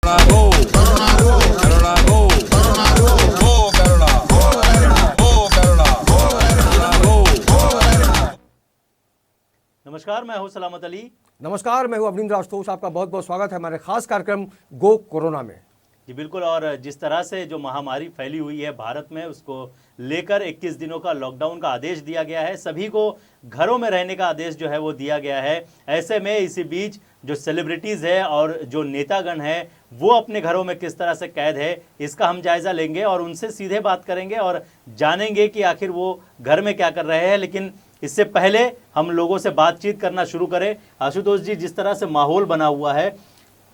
नमस्कार, मैं हूं सलामत अली। नमस्कार, मैं हूं अवनींद्र आशुतोष। आपका बहुत बहुत स्वागत है हमारे खास कार्यक्रम गो कोरोना में। जी बिल्कुल। और जिस तरह से जो महामारी फैली हुई है भारत में, उसको लेकर 21 दिनों का लॉकडाउन का आदेश दिया गया है। सभी को घरों में रहने का आदेश जो है वो दिया गया है। ऐसे में इसी बीच जो सेलिब्रिटीज़ है और जो नेतागण हैं वो अपने घरों में किस तरह से कैद है, इसका हम जायज़ा लेंगे और उनसे सीधे बात करेंगे और जानेंगे कि आखिर वो घर में क्या कर रहे हैं। लेकिन इससे पहले हम लोगों से बातचीत करना शुरू करें। आशुतोष जी, जिस तरह से माहौल बना हुआ है,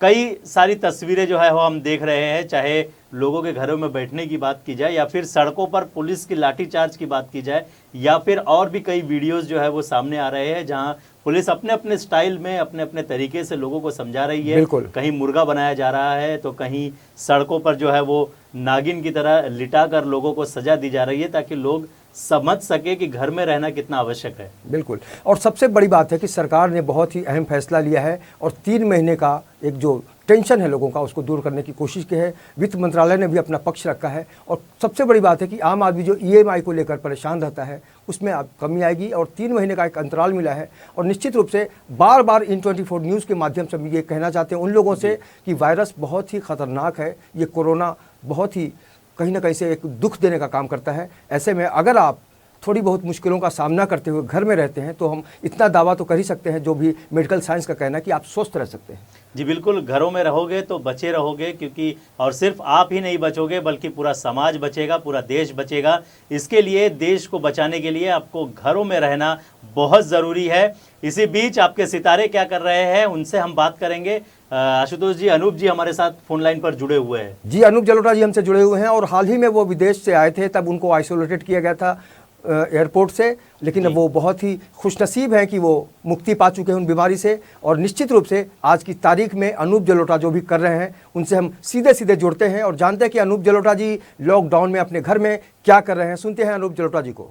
कई सारी तस्वीरें जो है वो हम देख रहे हैं, चाहे लोगों के घरों में बैठने की बात की जाए या फिर सड़कों पर पुलिस की लाठीचार्ज की बात की जाए या फिर और भी कई वीडियोस जो है वो सामने आ रहे हैं जहां पुलिस अपने अपने स्टाइल में अपने अपने तरीके से लोगों को समझा रही है। कहीं मुर्गा बनाया जा रहा है तो कहीं सड़कों पर जो है वो नागिन की तरह लिटा कर लोगों को सजा दी जा रही है ताकि लोग समझ सके कि घर में रहना कितना आवश्यक है। बिल्कुल। और सबसे बड़ी बात है कि सरकार ने बहुत ही अहम फैसला लिया है और 3 महीने का एक जो टेंशन है लोगों का उसको दूर करने की कोशिश की है। वित्त मंत्रालय ने भी अपना पक्ष रखा है और सबसे बड़ी बात है कि आम आदमी जो EMI को लेकर परेशान रहता है उसमें अब कमी आएगी और 3 महीने का एक अंतराल मिला है। और निश्चित रूप से बार बार इन 24 न्यूज़ के माध्यम से हम ये कहना चाहते हैं उन लोगों से कि वायरस बहुत ही ख़तरनाक है। ये कोरोना बहुत ही कहीं ना कहीं से एक दुख देने का काम करता है। ऐसे में अगर आप थोड़ी बहुत मुश्किलों का सामना करते हुए घर में रहते हैं तो हम इतना दावा तो कर ही सकते हैं, जो भी मेडिकल साइंस का कहना है, कि आप स्वस्थ रह सकते हैं। जी बिल्कुल, घरों में रहोगे तो बचे रहोगे, क्योंकि और सिर्फ आप ही नहीं बचोगे बल्कि पूरा समाज बचेगा, पूरा देश बचेगा। इसके लिए, देश को बचाने के लिए आपको घरों में रहना बहुत ज़रूरी है। इसी बीच आपके सितारे क्या कर रहे हैं उनसे हम बात करेंगे। आशुतोष जी, अनूप जी हमारे साथ फोन लाइन पर जुड़े हुए हैं। जी, अनूप जलोटा जी हमसे जुड़े हुए हैं और हाल ही में वो विदेश से आए थे, तब उनको आइसोलेटेड किया गया था एयरपोर्ट से, लेकिन वो बहुत ही खुशनसीब हैं कि वो मुक्ति पा चुके हैं उन बीमारी से। और निश्चित रूप से आज की तारीख में अनूप जलोटा जो भी कर रहे हैं उनसे हम सीधे सीधे जुड़ते हैं और जानते हैं कि अनूप जलोटा जी लॉकडाउन में अपने घर में क्या कर रहे हैं। सुनते हैं अनूप जलोटा जी को।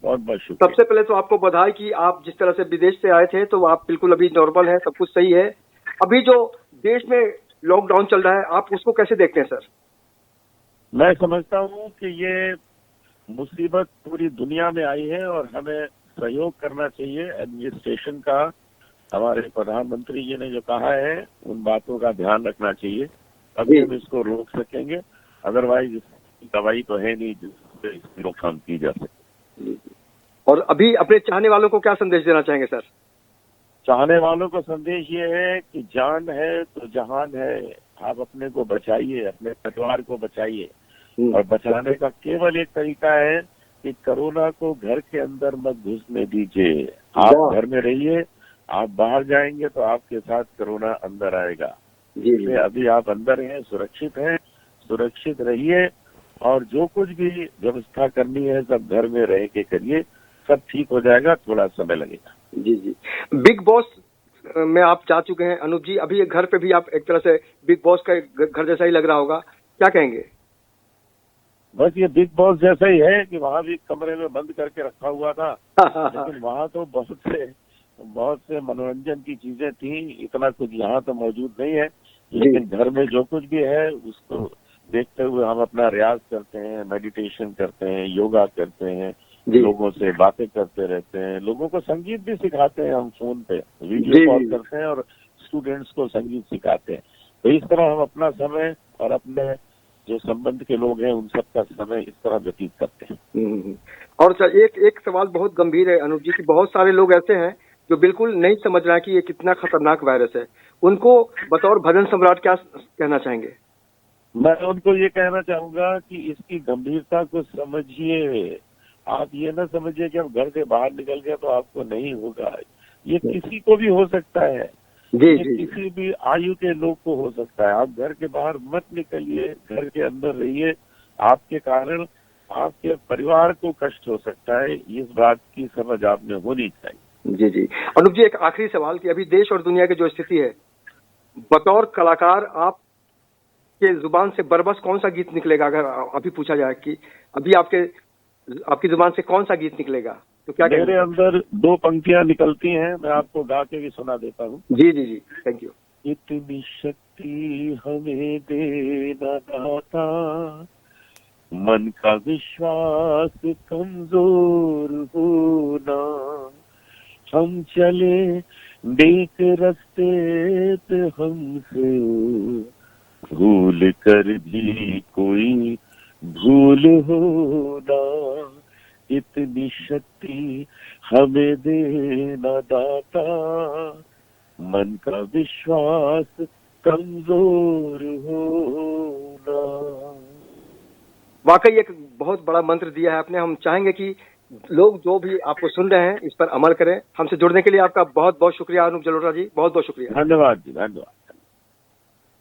बहुत बहुत शुक्रिया। सबसे पहले तो आपको बधाई कि आप जिस तरह से विदेश से आए थे तो आप बिल्कुल अभी नॉर्मल है, सब कुछ सही है। अभी जो देश में लॉकडाउन चल रहा है आप उसको कैसे देखते हैं सर? मैं समझता हूँ कि ये मुसीबत पूरी दुनिया में आई है और हमें सहयोग करना चाहिए एडमिनिस्ट्रेशन का। हमारे प्रधानमंत्री जी ने जो कहा है उन बातों का ध्यान रखना चाहिए, तभी हम इसको रोक सकेंगे। अदरवाइज दवाई तो है नहीं जिससे इसकी रोकथाम की जा सके। और अभी अपने चाहने वालों को क्या संदेश देना चाहेंगे सर? चाहने वालों को संदेश ये है कि जान है तो जहान है। आप अपने को बचाइए, अपने परिवार को बचाइए और बचाने का केवल एक तरीका है कि कोरोना को घर के अंदर मत घुसने दीजिए। आप घर में रहिए, आप बाहर जाएंगे तो आपके साथ कोरोना अंदर आएगा। इसलिए अभी आप अंदर हैं, सुरक्षित रहिए और जो कुछ भी व्यवस्था करनी है सब घर में रह के करिए, सब ठीक हो जाएगा, थोड़ा समय लगेगा। जी जी। बिग बॉस में आप जा चुके हैं अनूप जी, अभी घर पे भी आप एक तरह से बिग बॉस का घर जैसा ही लग रहा होगा, क्या कहेंगे? बस ये बिग बॉस जैसा ही है कि वहाँ भी कमरे में बंद करके रखा हुआ था लेकिन वहाँ तो बहुत से मनोरंजन की चीजें थी, इतना कुछ यहाँ तो मौजूद नहीं है। लेकिन घर में जो कुछ भी है उसको देखते हुए हम अपना रियाज करते हैं, मेडिटेशन करते हैं, योगा करते हैं, लोगों से बातें करते रहते हैं, लोगों को संगीत भी सिखाते हैं। हम फोन पे वीडियो कॉल करते हैं और स्टूडेंट्स को संगीत सिखाते हैं। तो इस तरह हम अपना समय और अपने जो संबंध के लोग हैं उन सबका समय इस तरह व्यतीत करते हैं। और सर एक सवाल बहुत गंभीर है अनूप जी, कि बहुत सारे लोग ऐसे हैं जो बिल्कुल नहीं समझ रहे कि ये कितना खतरनाक वायरस है, उनको बतौर भजन सम्राट क्या कहना चाहेंगे? मैं उनको ये कहना चाहूंगा कि इसकी गंभीरता को समझिए। आप ये ना समझिए कि अब घर से बाहर निकल गए तो आपको नहीं होगा। ये किसी को भी हो सकता है, किसी भी आयु के लोग को हो सकता है। आप घर के बाहर मत निकलिए, घर के अंदर रहिए। आपके कारण आपके परिवार को कष्ट हो सकता है, इस बात की समझ आप में होनी चाहिए। जी जी। अनूप जी, एक आखिरी सवाल कि अभी देश और दुनिया की जो स्थिति है, बतौर कलाकार आप के जुबान से बरबस कौन सा गीत निकलेगा? अगर अभी पूछा जाए कि अभी आपकी जुबान से कौन सा गीत निकलेगा तो क्या मेरे अंदर 2 पंक्तियां निकलती हैं, मैं आपको गा के भी सुना देता हूँ। जी जी जी, थैंक यू। इतनी शक्ति शक्ति हमें देना दाता, मन का विश्वास कमजोर होना, हम चले नेक रास्ते पे हमसे भूल कर भी कोई भूल होना, इतनी शक्ति हमें देना दाता, मन का विश्वास कमजोर होना। वाकई एक बहुत बड़ा मंत्र दिया है आपने। हम चाहेंगे कि लोग जो भी आपको सुन रहे हैं इस पर अमल करें। हमसे जुड़ने के लिए आपका बहुत बहुत शुक्रिया अनूप जलोटा जी, बहुत बहुत शुक्रिया। धन्यवाद जी, धन्यवाद।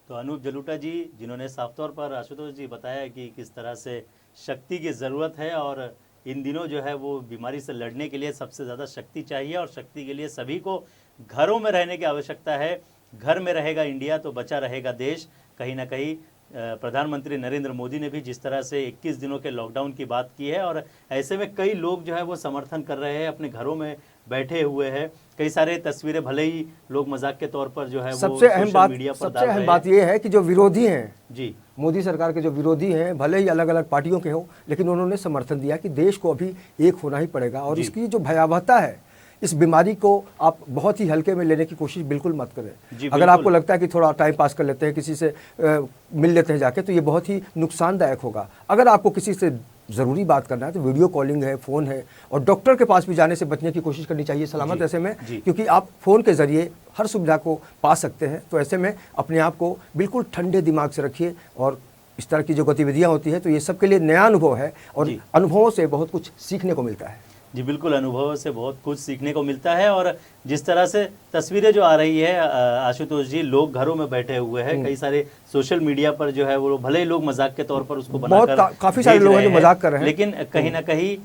तो अनूप जलोटा जी, जिन्होंने साफ तौर पर आशुतोष जी बताया कि किस तरह से शक्ति की ज़रूरत है और इन दिनों जो है वो बीमारी से लड़ने के लिए सबसे ज़्यादा शक्ति चाहिए और शक्ति के लिए सभी को घरों में रहने की आवश्यकता है। घर में रहेगा इंडिया तो बचा रहेगा देश। कहीं ना कहीं प्रधानमंत्री नरेंद्र मोदी ने भी जिस तरह से 21 दिनों के लॉकडाउन की बात की है और ऐसे में कई लोग जो है वो समर्थन कर रहे हैं, अपने घरों में बैठे हुए हैं। कई सारे तस्वीरें भले ही लोग मजाक के तौर पर जो है वो सबसे अहम सोशल मीडिया पर डाल रहे हैं। बात ये है कि जो विरोधी हैं जी, मोदी सरकार के जो विरोधी हैं, भले ही अलग अलग पार्टियों के हों, लेकिन उन्होंने समर्थन दिया कि देश को अभी एक होना ही पड़ेगा और जी। इसकी जो भयावहता है, इस बीमारी को आप बहुत ही हल्के में लेने की कोशिश बिल्कुल मत जी, करें। बिल्कुल। अगर आपको लगता है कि थोड़ा टाइम पास कर लेते हैं, किसी से मिल लेते हैं जाके, तो ये बहुत ही नुकसानदायक होगा। अगर आपको किसी से ज़रूरी बात करना है तो वीडियो कॉलिंग है, फ़ोन है, और डॉक्टर के पास भी जाने से बचने की कोशिश करनी चाहिए सलामत जी, ऐसे में, जी। क्योंकि आप फ़ोन के ज़रिए हर सुविधा को पा सकते हैं। तो ऐसे में अपने आप को बिल्कुल ठंडे दिमाग से रखिए और इस तरह की जो गतिविधियाँ होती हैं तो ये सबके लिए नया अनुभव है और जी। अनुभवों से बहुत कुछ सीखने को मिलता है। जी बिल्कुल, अनुभव से बहुत कुछ सीखने को मिलता है। और जिस तरह से तस्वीरें जो आ रही है आशुतोष जी, लोग घरों में बैठे हुए हैं, कई सारे सोशल मीडिया पर जो है वो भले ही लोग मजाक के तौर पर उसको बनाकर काफ़ी सारे लोग हैं जो मजाक कर रहे हैं, लेकिन कहीं ना कहीं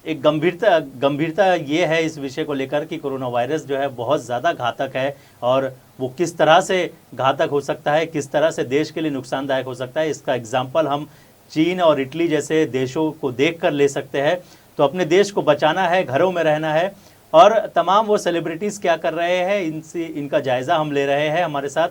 एक गंभीरता ये है इस विषय को लेकर कि कोरोना वायरस जो है बहुत ज़्यादा घातक है और वो किस तरह से घातक हो सकता है, किस तरह से देश के लिए नुकसानदायक हो सकता है, इसका एग्जाम्पल हम चीन और इटली जैसे देशों को देख कर ले सकते हैं। तो अपने देश को बचाना है, घरों में रहना है। और तमाम वो सेलिब्रिटीज़ क्या कर रहे हैं, इनका जायज़ा हम ले रहे हैं। हमारे साथ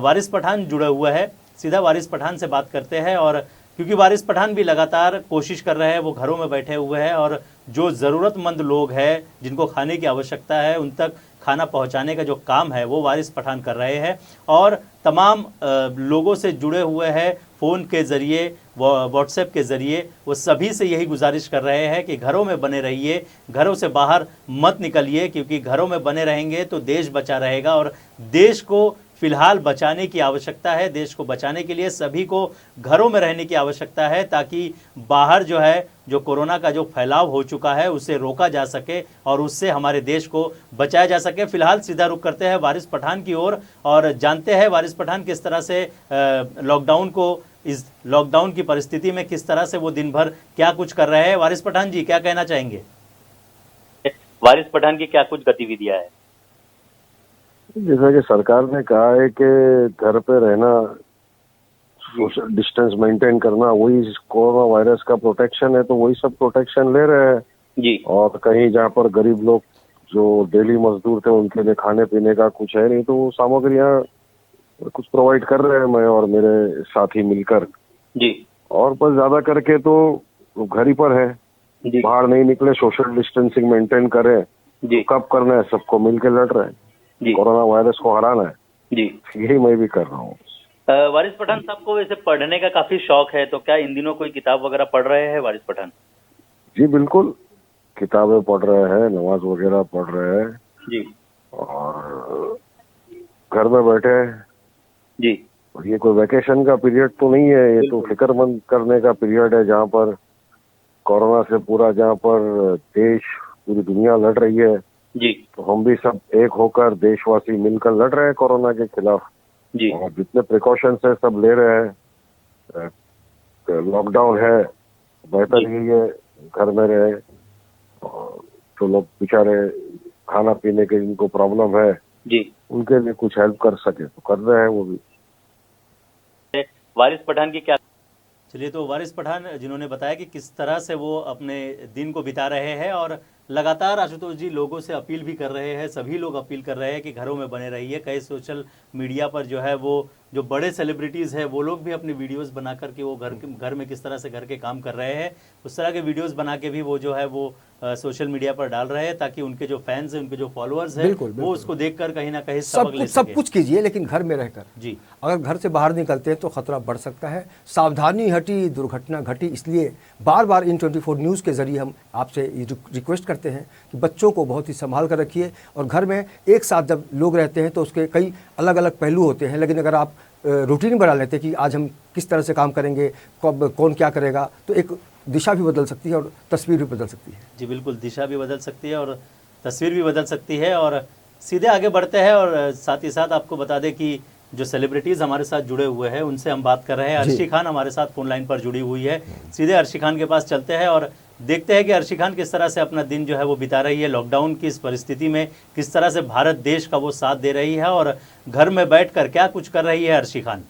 वारिस पठान जुड़ा हुआ है, सीधा वारिस पठान से बात करते हैं। और क्योंकि वारिस पठान भी लगातार कोशिश कर रहे हैं, वो घरों में बैठे हुए हैं और जो ज़रूरतमंद लोग हैं जिनको खाने की आवश्यकता है उन तक खाना पहुंचाने का जो काम है वो वारिस पठान कर रहे हैं। और तमाम लोगों से जुड़े हुए हैं फ़ोन के ज़रिए, व्हाट्सएप के ज़रिए, वो सभी से यही गुजारिश कर रहे हैं कि घरों में बने रहिए, घरों से बाहर मत निकलिए, क्योंकि घरों में बने रहेंगे तो देश बचा रहेगा। और देश को फिलहाल बचाने की आवश्यकता है, देश को बचाने के लिए सभी को घरों में रहने की आवश्यकता है, ताकि बाहर जो है जो कोरोना का जो फैलाव हो चुका है उसे रोका जा सके और उससे हमारे देश को बचाया जा सके। फिलहाल सीधा रुख करते हैं वारिस पठान की ओर और जानते हैं वारिस पठान किस तरह से लॉकडाउन को, इस लॉकडाउन की परिस्थिति में किस तरह से वो दिन भर क्या कुछ कर रहे हैं। वारिस पठान जी, क्या कहना चाहेंगे? वारिस पठान की क्या कुछ गतिविधियां है? जैसा कि सरकार ने कहा है कि घर पे रहना, सोशल डिस्टेंस मेंटेन करना, वही कोरोना वायरस का प्रोटेक्शन है, तो वही सब प्रोटेक्शन ले रहे हैं जी। और कहीं जहाँ पर गरीब लोग जो डेली मजदूर थे उनके लिए खाने पीने का कुछ है नहीं, तो वो सामग्रियाँ कुछ प्रोवाइड कर रहे हैं, मैं और मेरे साथी मिलकर जी। और बस ज्यादा करके तो घर ही पर है, जी। बाहर नहीं निकले, सोशल डिस्टेंसिंग मेंटेन करें। जी। तो कब करना है, सबको मिलकर लड़ रहे हैं, जी। कोरोना वायरस को हराना है, जी। यही मैं भी कर रहा हूँ। वारिस पठान साहब को वैसे पढ़ने का काफी शौक है, तो क्या इन दिनों कोई किताब वगैरह पढ़ रहे हैं वारिस पठान? जी बिल्कुल, किताबें पढ़ रहे हैं, नमाज वगैरह पढ़ रहे हैं जी। और घर में बैठे हैं। जी। और ये कोई वैकेशन का पीरियड तो नहीं है, ये तो फिक्रमंद करने का पीरियड है, जहाँ पर कोरोना से पूरा, जहाँ पर देश, पूरी दुनिया लड़ रही है। जी। तो हम भी सब एक होकर देशवासी मिलकर लड़ रहे हैं कोरोना के खिलाफ। जी। और जितने प्रिकॉशंस है सब ले रहे हैं। लॉकडाउन है, बेहतर यही है घर में रहे, और जो लोग बेचारे खाना पीने के जिनको प्रॉब्लम है जी, उनके लिए कुछ हेल्प कर सके तो कर रहे हैं वो भी। वारिस पठान की क्या? चलिए, तो वारिस पठान जिन्होंने बताया कि किस तरह से वो अपने दिन को बिता रहे हैं और लगातार आशुतोष जी लोगों से अपील भी कर रहे हैं, सभी लोग अपील कर रहे हैं कि घरों में बने रहिए। कई सोशल मीडिया पर जो है वो जो बड़े सेलिब्रिटीज़ हैं वो लोग भी अपनी वीडियोस बना करके वो घर में किस तरह से घर के काम कर रहे हैं, उस तरह के वीडियोस बना के भी वो जो है वो सोशल मीडिया पर डाल रहे हैं, ताकि उनके जो फैंस हैं, उनके जो फॉलोअर्स हैं, वो उसको देखकर कहीं ना कहीं सबक ले सब सकें। कुछ कीजिए, लेकिन घर में रहकर। जी, अगर घर से बाहर निकलते हैं तो खतरा बढ़ सकता है। सावधानी हटी दुर्घटना घटी, इसलिए बार बार इन 24 न्यूज़ के जरिए हम आपसे रिक्वेस्ट करते हैं कि बच्चों को बहुत ही संभाल कर रखिए। और घर में एक साथ जब लोग रहते हैं तो उसके कई अलग अलग पहलू होते हैं, लेकिन अगर आप रूटीन बना लेते हैं कि आज हम किस तरह से काम करेंगे, कब कौन क्या करेगा, तो एक दिशा भी बदल सकती है और तस्वीर भी बदल सकती है। जी बिल्कुल, दिशा भी बदल सकती है और तस्वीर भी बदल सकती है। और सीधे आगे बढ़ते हैं और साथ ही साथ आपको बता दें कि जो सेलिब्रिटीज़ हमारे साथ जुड़े हुए हैं उनसे हम बात कर रहे हैं। अर्शी खान हमारे साथ फोन लाइन पर जुड़ी हुई है। सीधे अर्शी खान के पास चलते हैं और देखते हैं कि अर्शी खान किस तरह से अपना दिन जो है वो बिता रही है। लॉकडाउन की इस परिस्थिति में किस तरह से भारत देश का वो साथ दे रही है और घर में बैठकर क्या कुछ कर रही है अर्शी खान।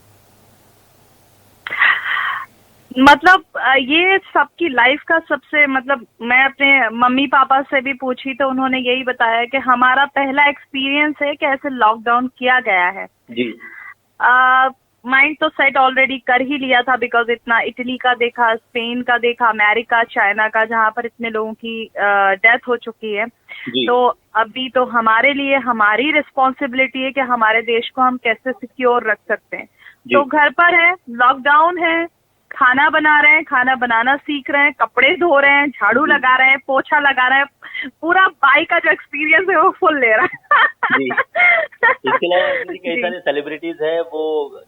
मतलब ये सबकी लाइफ का सबसे, मतलब मैं अपने मम्मी पापा से भी पूछी तो उन्होंने यही बताया कि हमारा पहला एक्सपीरियंस है कि ऐसे लॉकडाउन किया गया है। जी, माइंड तो सेट ऑलरेडी कर ही लिया था, बिकॉज इतना इटली का देखा, स्पेन का देखा, अमेरिका, चाइना का, जहाँ पर इतने लोगों की डेथ हो चुकी है। तो अभी तो हमारे लिए हमारी रिस्पॉन्सिबिलिटी है कि हमारे देश को हम कैसे सिक्योर रख सकते हैं। तो घर पर है, लॉकडाउन है, खाना बना रहे हैं, खाना बनाना सीख रहे हैं, कपड़े धो रहे हैं, झाड़ू लगा रहे हैं, पोछा लगा रहे हैं, पूरा बाई का जो एक्सपीरियंस है वो फुल ले रहा है। इसके अलावा कई सारे सेलिब्रिटीज है वो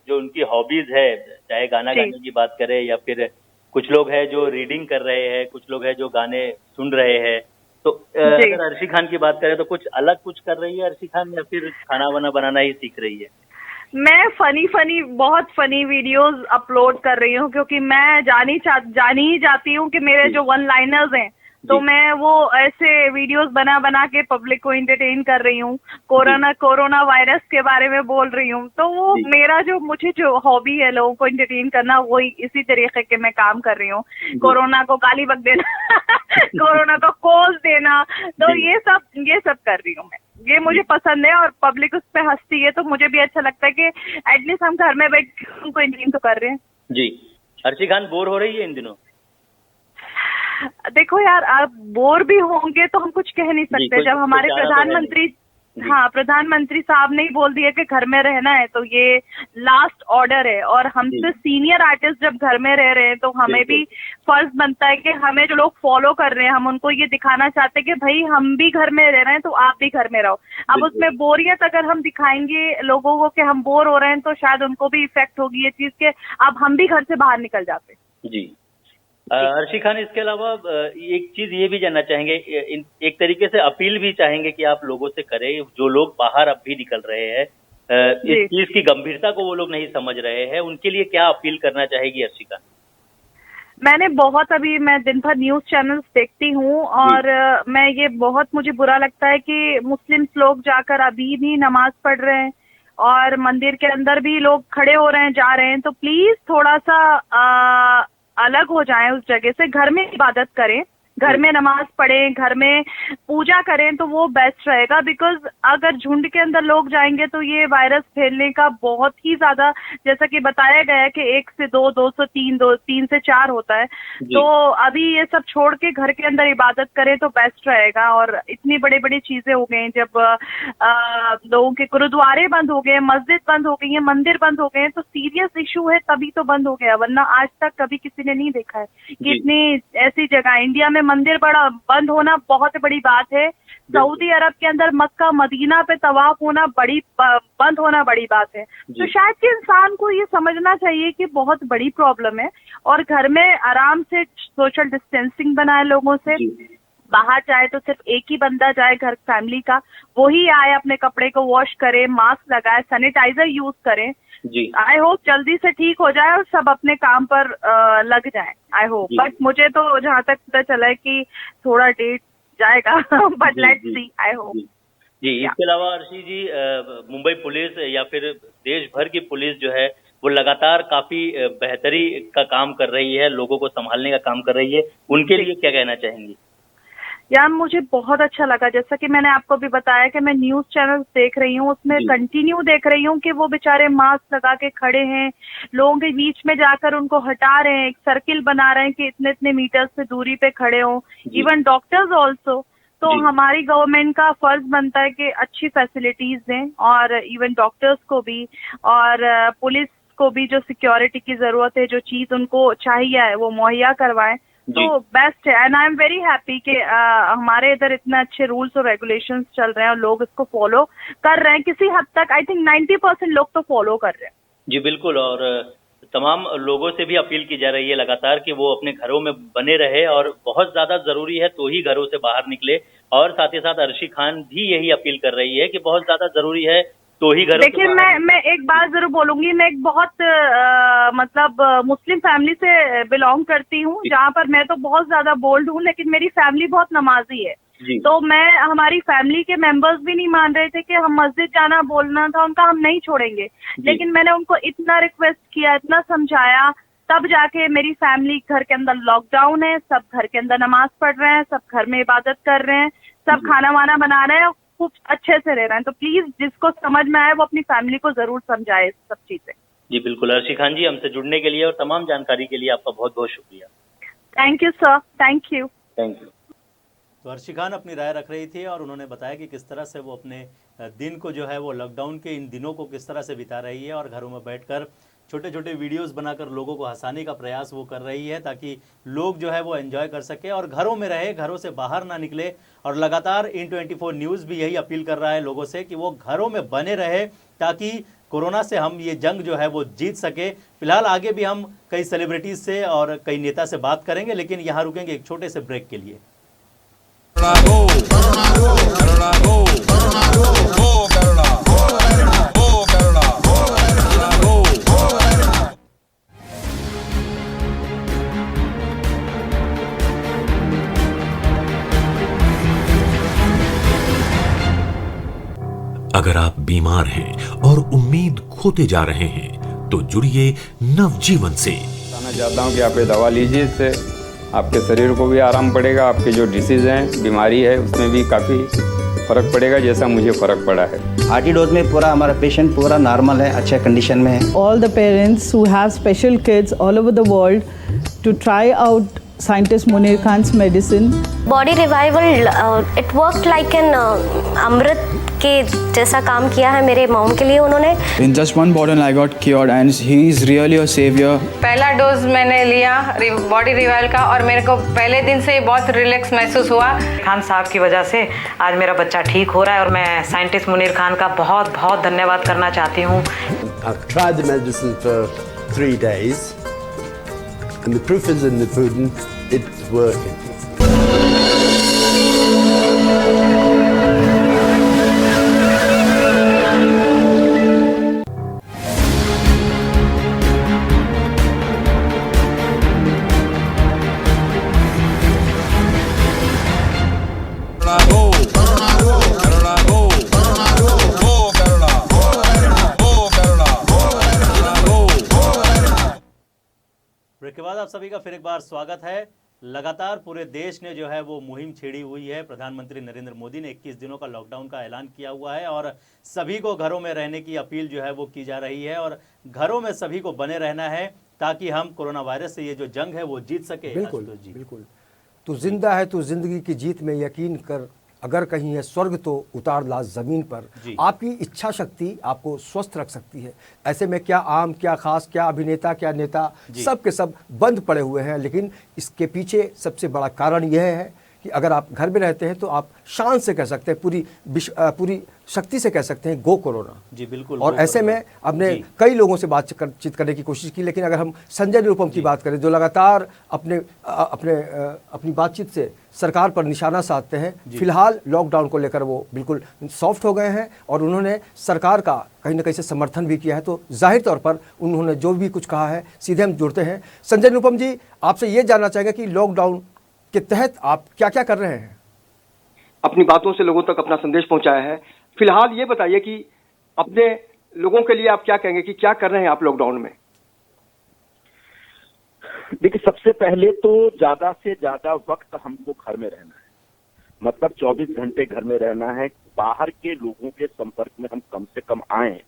जो उनकी हॉबीज है, चाहे गाना गाने की बात करें या फिर कुछ लोग हैं जो रीडिंग कर रहे हैं, कुछ लोग हैं जो गाने सुन रहे हैं। तो अगर अर्शी खान की बात करें तो कुछ अलग कुछ कर रही है अर्शी खान या फिर खाना वाना बनाना ही सीख रही है? मैं बहुत फनी वीडियोस अपलोड कर रही हूँ, क्योंकि मैं जानी ही जाती हूँ कि मेरे जो वन लाइनर्स हैं, तो मैं वो ऐसे वीडियोस बना के पब्लिक को एंटरटेन कर रही हूँ। कोरोना वायरस के बारे में बोल रही हूँ। तो वो मुझे जो हॉबी है लोगों को एंटरटेन करना, वही इसी तरीके के मैं काम कर रही हूँ। कोरोना को गाली बक देना कोरोना को कोस देना, तो ये सब कर रही हूँ मैं। ये मुझे पसंद है और पब्लिक उस पर हंसती है, तो मुझे भी अच्छा लगता है कि एटलीस्ट हम घर में बैठ उनको एंटरटेन तो कर रहे हैं। जी, अर्शी खान बोर हो रही है इन दिनों? देखो यार, आप बोर भी होंगे तो हम कुछ कह नहीं सकते। जब हमारे प्रधानमंत्री साहब ने ही बोल दिया कि घर में रहना है, तो ये लास्ट ऑर्डर है। और हमसे सीनियर आर्टिस्ट जब घर में रह रहे हैं, तो हमें भी फर्ज बनता है कि हमें जो लोग फॉलो कर रहे हैं, हम उनको ये दिखाना चाहते हैं कि भाई हम भी घर में रह रहे हैं तो आप भी घर में रहो। अब उसमें बोरियत अगर हम दिखाएंगे लोगों को कि हम बोर हो रहे हैं, तो शायद उनको भी इफेक्ट होगी ये चीज के अब हम भी घर से बाहर निकल जाते। जी, अर्शी खान, इसके अलावा एक चीज ये भी जानना चाहेंगे, एक तरीके से अपील भी चाहेंगे कि आप लोगों से करें, जो लोग बाहर अब भी निकल रहे हैं, इस चीज की गंभीरता को वो लोग नहीं समझ रहे हैं, उनके लिए क्या अपील करना चाहेगी अर्शी खान? मैं दिन भर न्यूज चैनल्स देखती हूँ और मुझे बुरा लगता है कि मुस्लिम्स लोग जाकर अभी भी नमाज पढ़ रहे हैं और मंदिर के अंदर भी लोग खड़े हो रहे हैं, जा रहे हैं। तो प्लीज थोड़ा सा अलग हो जाएं उस जगह से, घर में इबादत करें, घर में नमाज पढ़ें, घर में पूजा करें, तो वो बेस्ट रहेगा। बिकॉज अगर झुंड के अंदर लोग जाएंगे तो ये वायरस फैलने का बहुत ही ज्यादा, जैसा कि बताया गया है कि 1 से 2, 2 से 3, 3 से 4 होता है। तो अभी ये सब छोड़ के घर के अंदर इबादत करें तो बेस्ट रहेगा। और इतनी बड़ी बड़ी चीजें हो गई, जब लोगों के गुरुद्वारे बंद हो गए, मस्जिद बंद हो गई है, मंदिर बंद हो गए, तो सीरियस इशू है, तभी तो बंद हो गया, वरना आज तक कभी किसी ने नहीं देखा है कि इतनी ऐसी जगह इंडिया में मंदिर बंद होना बहुत बड़ी बात है। सऊदी अरब के अंदर मक्का मदीना पे तवाफ होना बंद होना बड़ी बात है। तो शायद कि इंसान को ये समझना चाहिए कि बहुत बड़ी प्रॉब्लम है और घर में आराम से सोशल डिस्टेंसिंग बनाए लोगों से। बाहर जाए तो सिर्फ एक ही बंदा जाए घर फैमिली का, वो ही आए, अपने कपड़े को वॉश करे, मास्क लगाए, सैनिटाइजर यूज करें। आई होप जल्दी से ठीक हो जाए और सब अपने काम पर लग जाए, आई होप। बट मुझे तो जहाँ तक पता चला है कि थोड़ा डेट जाएगा, but let's see, I hope. जी, इसके अलावा अर्शी जी, मुंबई पुलिस या फिर देश भर की पुलिस जो है वो लगातार काफी बेहतरी का काम कर रही है, लोगों को संभालने का काम कर रही है, उनके लिए क्या कहना चाहेंगी? यार मुझे बहुत अच्छा लगा, जैसा कि मैंने आपको भी बताया कि मैं न्यूज चैनल देख रही हूँ, उसमें कंटिन्यू देख रही हूँ कि वो बेचारे मास्क लगा के खड़े हैं, लोगों के बीच में जाकर उनको हटा रहे हैं, एक सर्किल बना रहे हैं कि इतने इतने मीटर से दूरी पे खड़े हों। Even doctors also. तो हमारी गवर्नमेंट का फर्ज बनता है कि अच्छी फैसिलिटीज दें, और इवन डॉक्टर्स को भी और पुलिस को भी जो सिक्योरिटी की जरूरत है, जो चीज उनको चाहिए है वो मुहैया करवाएं। तो बेस्ट है। And I am very happy कि हमारे इधर इतने अच्छे रूल्स और रेगुलेशंस चल रहे हैं और लोग इसको फॉलो कर रहे हैं। किसी हद तक आई थिंक 90% लोग तो फॉलो कर रहे हैं। जी बिल्कुल, और तमाम लोगों से भी अपील की जा रही है लगातार कि वो अपने घरों में बने रहे, और बहुत ज्यादा जरूरी है तो ही घरों से बाहर निकले। और साथ ही साथ अर्शी खान भी यही अपील कर रही है कि बहुत ज्यादा जरूरी है तो ही घरों देखिए, मैं एक बात जरूर बोलूंगी। मैं एक बहुत मतलब मुस्लिम फैमिली से बिलोंग करती हूँ, जहाँ पर मैं तो बहुत ज्यादा बोल्ड हूँ, लेकिन मेरी फैमिली बहुत नमाजी है। तो हमारी फैमिली के मेंबर्स भी नहीं मान रहे थे कि हम मस्जिद जाना बोलना था उनका, हम नहीं छोड़ेंगे। लेकिन मैंने उनको इतना रिक्वेस्ट किया, इतना समझाया, तब जाके मेरी फैमिली, घर के अंदर लॉकडाउन है, सब घर के अंदर नमाज पढ़ रहे हैं, सब घर में इबादत कर रहे हैं, सब खाना वाना बना रहे हैं, खूब अच्छे से रह रहे हैं। तो प्लीज जिसको समझ में आए वो अपनी फैमिली को जरूर समझाए इस सब चीजें। जी बिल्कुल। अर्शी खान जी, हमसे जुड़ने के लिए और तमाम जानकारी के लिए आपका बहुत बहुत शुक्रिया। Thank you sir, thank you. Thank you. तो अर्शी खान अपनी राय रख रही थी और उन्होंने बताया कि किस तरह से वो अपने दिन को जो है वो लॉकडाउन के इन दिनों को किस तरह से बिता रही है, और घरों में बैठकर छोटे छोटे वीडियोस बनाकर लोगों को हंसाने का प्रयास वो कर रही है, ताकि लोग जो है वो एंजॉय कर सके और घरों में रहे, घरों से बाहर ना निकले। और लगातार इन24 न्यूज़ भी यही अपील कर रहा है लोगों से कि वो घरों में बने रहे, ताकि कोरोना से हम ये जंग जो है वो जीत सके। फिलहाल आगे भी हम कई सेलिब्रिटीज से और कई नेता से बात करेंगे, लेकिन यहाँ रुकेंगे एक छोटे से ब्रेक के लिए। अगर आप बीमार हैं और उम्मीद खोते जा रहे हैं तो जुड़िए नवजीवन से। बताना चाहता हूं कि आप ये दवा लीजिए, इससे आपके शरीर को भी आराम पड़ेगा, आपके जो डिसीज हैं, बीमारी है, उसमें भी काफ़ी फर्क पड़ेगा, जैसा मुझे फर्क पड़ा है। आरटी डोज में पूरा हमारा पेशेंट पूरा नॉर्मल है, अच्छे कंडीशन में है। All the parents who have special kids all over the world to try out scientist Munir Khan's medicine. Body revival, it worked like an अमृत के जैसा काम किया है मेरे मॉम के लिए उन्होंने। In just one bottle I got cured and he is really a savior. पहला डोज मैंने लिया बॉडी रिवाइवल का और मेरे को पहले दिन से बहुत रिलैक्स महसूस हुआ। खान साहब की वजह से आज मेरा बच्चा ठीक हो रहा है और मैं साइंटिस्ट मुनीर खान का बहुत बहुत धन्यवाद करना चाहती हूँ। I've tried the medicine for 3 days and the proof is in the pudding, it's working. Break के बाद आप सभी का फिर एक बार स्वागत है। लगातार पूरे देश ने जो है वो मुहिम छेड़ी हुई है। प्रधानमंत्री नरेंद्र मोदी ने 21 दिनों का लॉकडाउन का ऐलान किया हुआ है और सभी को घरों में रहने की अपील जो है वो की जा रही है और घरों में सभी को बने रहना है ताकि हम कोरोना वायरस से ये जो जंग है वो जीत सके। बिल्कुल बिल्कुल। तू जिंदा है, तू जिंदगी की जीत में यकीन कर, अगर कहीं है स्वर्ग तो उतार ला जमीन पर। आपकी इच्छा शक्ति आपको स्वस्थ रख सकती है। ऐसे में क्या आम, क्या खास, क्या अभिनेता, क्या नेता, सब के सब बंद पड़े हुए हैं। लेकिन इसके पीछे सबसे बड़ा कारण यह है कि अगर आप घर में रहते हैं तो आप शान से कह सकते हैं, पूरी शक्ति से कह सकते हैं, गो कोरोना। जी बिल्कुल। और ऐसे में हमने कई लोगों से बातचीत करने की कोशिश की, लेकिन अगर हम संजय निरुपम की बात करें जो लगातार अपनी बातचीत से सरकार पर निशाना साधते हैं, फिलहाल लॉकडाउन को लेकर वो बिल्कुल सॉफ्ट हो गए हैं और उन्होंने सरकार का कहीं ना कहीं से समर्थन भी किया है। तो जाहिर तौर पर उन्होंने जो भी कुछ कहा है सीधे हम जुड़ते हैं। संजय निरुपम जी, आपसे ये जानना चाहेंगे कि लॉकडाउन के तहत आप क्या क्या कर रहे हैं? अपनी बातों से लोगों तक अपना संदेश पहुंचाया है। फिलहाल ये बताइए कि अपने लोगों के लिए आप क्या कहेंगे कि क्या कर रहे हैं आप लॉकडाउन में? देखिए, सबसे पहले तो ज्यादा से ज्यादा वक्त हमको घर में रहना है। मतलब 24 घंटे घर में रहना है, बाहर के लोगों के संपर्क में हम कम से कम आए,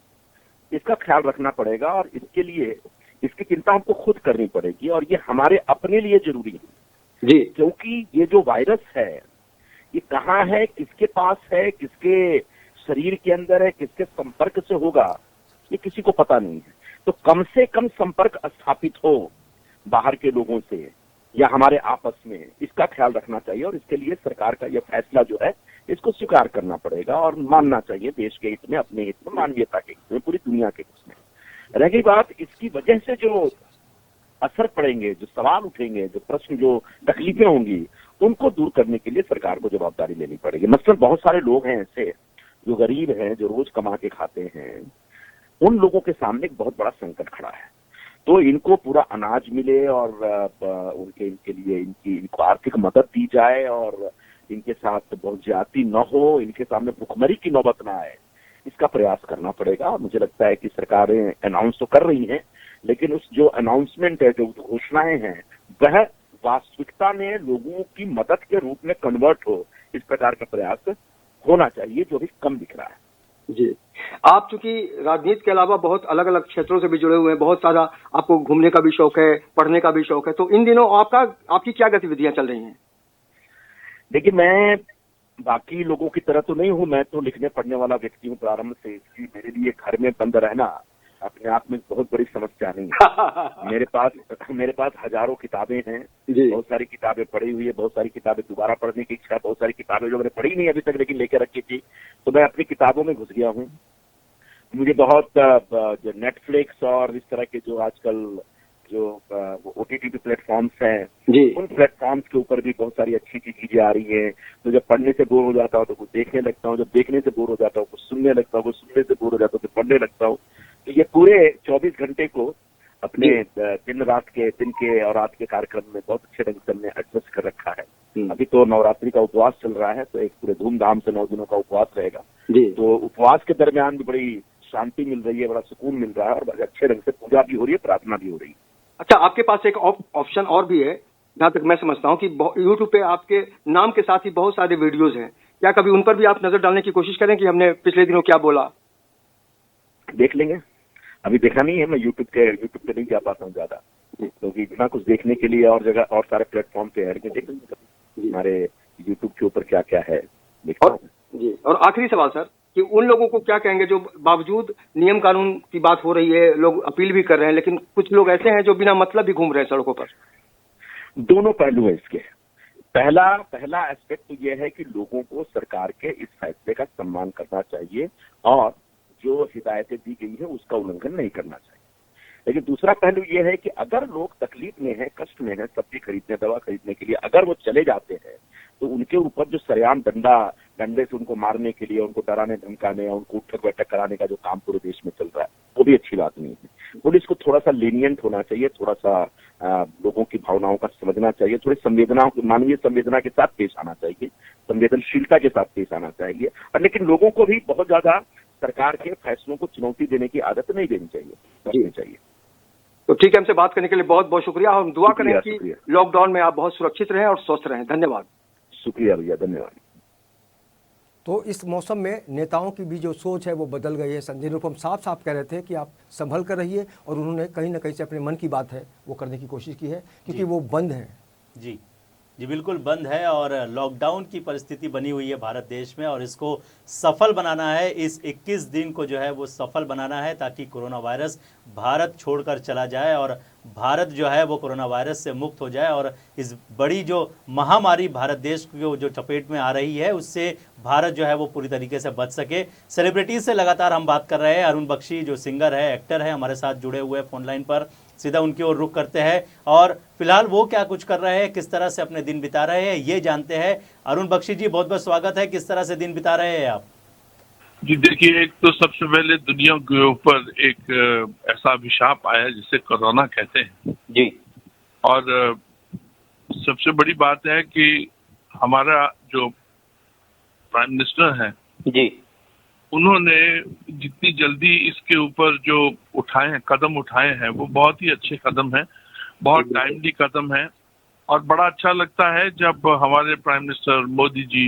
इसका ख्याल रखना पड़ेगा। और इसके लिए इसकी चिंता हमको खुद करनी पड़ेगी और ये हमारे अपने लिए जरूरी है जी, क्योंकि ये जो वायरस है ये कहाँ है, किसके पास है, किसके शरीर के अंदर है, किसके संपर्क से होगा, ये किसी को पता नहीं है। तो कम से कम संपर्क स्थापित हो बाहर के लोगों से या हमारे आपस में, इसका ख्याल रखना चाहिए। और इसके लिए सरकार का यह फैसला जो है इसको स्वीकार करना पड़ेगा और मानना चाहिए, देश के हित में, अपने हित में, मानवीयता के हित में, पूरी दुनिया के हित में। रह गई बात इसकी वजह से जो असर पड़ेंगे, जो सवाल उठेंगे, जो प्रश्न, जो तकलीफें होंगी, उनको दूर करने के लिए सरकार को जवाबदारी लेनी पड़ेगी। मसलन बहुत सारे लोग हैं ऐसे जो गरीब हैं, जो रोज कमा के खाते हैं, उन लोगों के सामने एक बहुत बड़ा संकट खड़ा है। तो इनको पूरा अनाज मिले और इनके लिए इनको आर्थिक मदद दी जाए और इनके साथ बहुत ज्यादती न हो, इनके सामने भुखमरी की नौबत ना आए, इसका प्रयास करना पड़ेगा। मुझे लगता है कि सरकारें अनाउंस तो कर रही हैं, लेकिन उस जो अनाउंसमेंट है, जो घोषणाएं हैं, वह वास्तविकता में लोगों की मदद के रूप में कन्वर्ट हो, इस प्रकार का प्रयास होना चाहिए, जो भी कम दिख रहा है। जी, आप चूंकि राजनीति के अलावा बहुत अलग अलग क्षेत्रों से भी जुड़े हुए हैं, बहुत सारा आपको घूमने का भी शौक है, पढ़ने का भी शौक है, तो इन दिनों आपकी क्या गतिविधियां चल रही हैं? देखिए, मैं बाकी लोगों की तरह तो नहीं हूं, मैं तो लिखने पढ़ने वाला व्यक्ति हूं प्रारंभ से, इसलिए मेरे लिए घर में बंद रहना अपने आप में बहुत बड़ी समस्या नहीं है। मेरे पास हजारों किताबें हैं, बहुत सारी किताबें पढ़ी हुई है, बहुत सारी किताबें दोबारा पढ़ने की इच्छा, बहुत सारी किताबें जो मैंने पढ़ी नहीं अभी तक लेकिन लेके रखी थी, तो मैं अपनी किताबों में घुस गया हूँ। मुझे बहुत जो नेटफ्लिक्स और इस तरह के जो आजकल जो OTT प्लेटफॉर्म्स हैं, उन प्लेटफॉर्म्स के ऊपर भी बहुत सारी अच्छी चीजें आ रही हैं। तो जब पढ़ने से बोर हो जाता हूँ तो कुछ देखने लगता हूँ, जब देखने से बोर हो जाता हूँ कुछ सुनने लगता हूँ, कुछ सुनने से बोर हो जाता हूँ तो पढ़ने लगता हूँ। तो ये पूरे 24 घंटे को अपने दिन के और रात के कार्यक्रम में बहुत अच्छे ढंग से हमने एडजस्ट कर रखा है। अभी तो नवरात्रि का उपवास चल रहा है, तो एक पूरे धूमधाम से 9 दिनों का उपवास रहेगा। तो उपवास के दरमियान भी बड़ी शांति मिल रही है, बड़ा सुकून मिल रहा है और बड़े अच्छे ढंग से पूजा भी हो रही है, प्रार्थना भी हो रही है। अच्छा, आपके पास एक ऑप्शन और भी है, जहाँ तक मैं समझता हूँ कि यूट्यूब पे आपके नाम के साथ ही बहुत सारे वीडियोज हैं, क्या कभी उन पर भी आप नजर डालने की कोशिश करें कि हमने पिछले दिनों क्या बोला? देख लेंगे, अभी देखा नहीं है, मैं यूट्यूब पे नहीं जा पाता हूँ ज्यादा, क्योंकि इतना कुछ देखने के लिए और जगह और सारे प्लेटफॉर्म पे है, देख लेंगे हमारे यूट्यूब के ऊपर क्या क्या है, देखता हूँ। जी, और आखिरी सवाल सर, कि उन लोगों को क्या कहेंगे जो बावजूद नियम कानून की बात हो रही है, लोग अपील भी कर रहे हैं, लेकिन कुछ लोग ऐसे हैं जो बिना मतलब भी घूम रहे हैं सड़कों पर? दोनों पहलू है इसके। पहला एस्पेक्ट तो यह है कि लोगों को सरकार के इस फैसले का सम्मान करना चाहिए और जो हिदायतें दी गई है उसका उल्लंघन नहीं करना चाहिए। लेकिन दूसरा पहलू यह है कि अगर लोग तकलीफ में हैं, कष्ट में हैं, सब्जी खरीदने, दवा खरीदने के लिए अगर वो चले जाते हैं, तो उनके ऊपर जो सरेआम डंडे से उनको मारने के लिए, उनको डराने धमकाने या उनको उठक बैठक कराने का जो काम पूरे देश में चल रहा है, वो भी अच्छी बात नहीं है। पुलिस को थोड़ा सा लीनियंट होना चाहिए, थोड़ा सा लोगों की भावनाओं का समझना चाहिए, थोड़ी मानवीय संवेदना के साथ पेश आना चाहिए, संवेदनशीलता के साथ पेश आना चाहिए। और लेकिन लोगों को भी बहुत ज्यादा सरकार के फैसलों को चुनौती देने की आदत नहीं देनी चाहिए। तो ठीक है, हमसे बात करने के लिए बहुत बहुत शुक्रिया। हम दुआ करें कि लॉकडाउन में आप बहुत सुरक्षित रहें और स्वस्थ रहें। धन्यवाद। शुक्रिया भैया, धन्यवाद। तो इस मौसम में नेताओं की भी जो सोच है वो बदल गई है। संजय निरुपम साफ कह रहे थे कि आप संभल कर रहिए, और उन्होंने कहीं ना कहीं से अपने मन की बात है वो करने की कोशिश की है, क्योंकि वो बंद है। जी बिल्कुल बंद है और लॉकडाउन की परिस्थिति बनी हुई है भारत देश में, और इसको सफल बनाना है। इस 21 दिन को जो है वो सफल बनाना है, ताकि कोरोना वायरस भारत छोड़कर चला जाए और भारत जो है वो कोरोना वायरस से मुक्त हो जाए, और इस बड़ी जो महामारी भारत देश को जो चपेट में आ रही है उससे भारत जो है वो पूरी तरीके से बच सके। सेलिब्रिटीज से लगातार हम बात कर रहे हैं। अरुण बख्शी जो सिंगर है, एक्टर है, हमारे साथ जुड़े हुए फोन लाइन पर, सीधा उनकी ओर रुख करते हैं और फिलहाल वो क्या कुछ कर रहे हैं, किस तरह से अपने दिन बिता रहे हैं, ये जानते हैं। अरुण बख्शी जी, बहुत बहुत स्वागत है। किस तरह से दिन बिता रहे हैं आप? जी देखिए, एक तो सबसे पहले दुनिया के ऊपर एक ऐसा अभिशाप आया जिसे कोरोना कहते हैं जी, और सबसे बड़ी बात है कि हमारा जो प्राइम मिनिस्टर है जी, उन्होंने जितनी जल्दी इसके ऊपर जो कदम उठाए हैं वो बहुत ही अच्छे कदम हैं, बहुत टाइमली कदम है। और बड़ा अच्छा लगता है जब हमारे प्राइम मिनिस्टर मोदी जी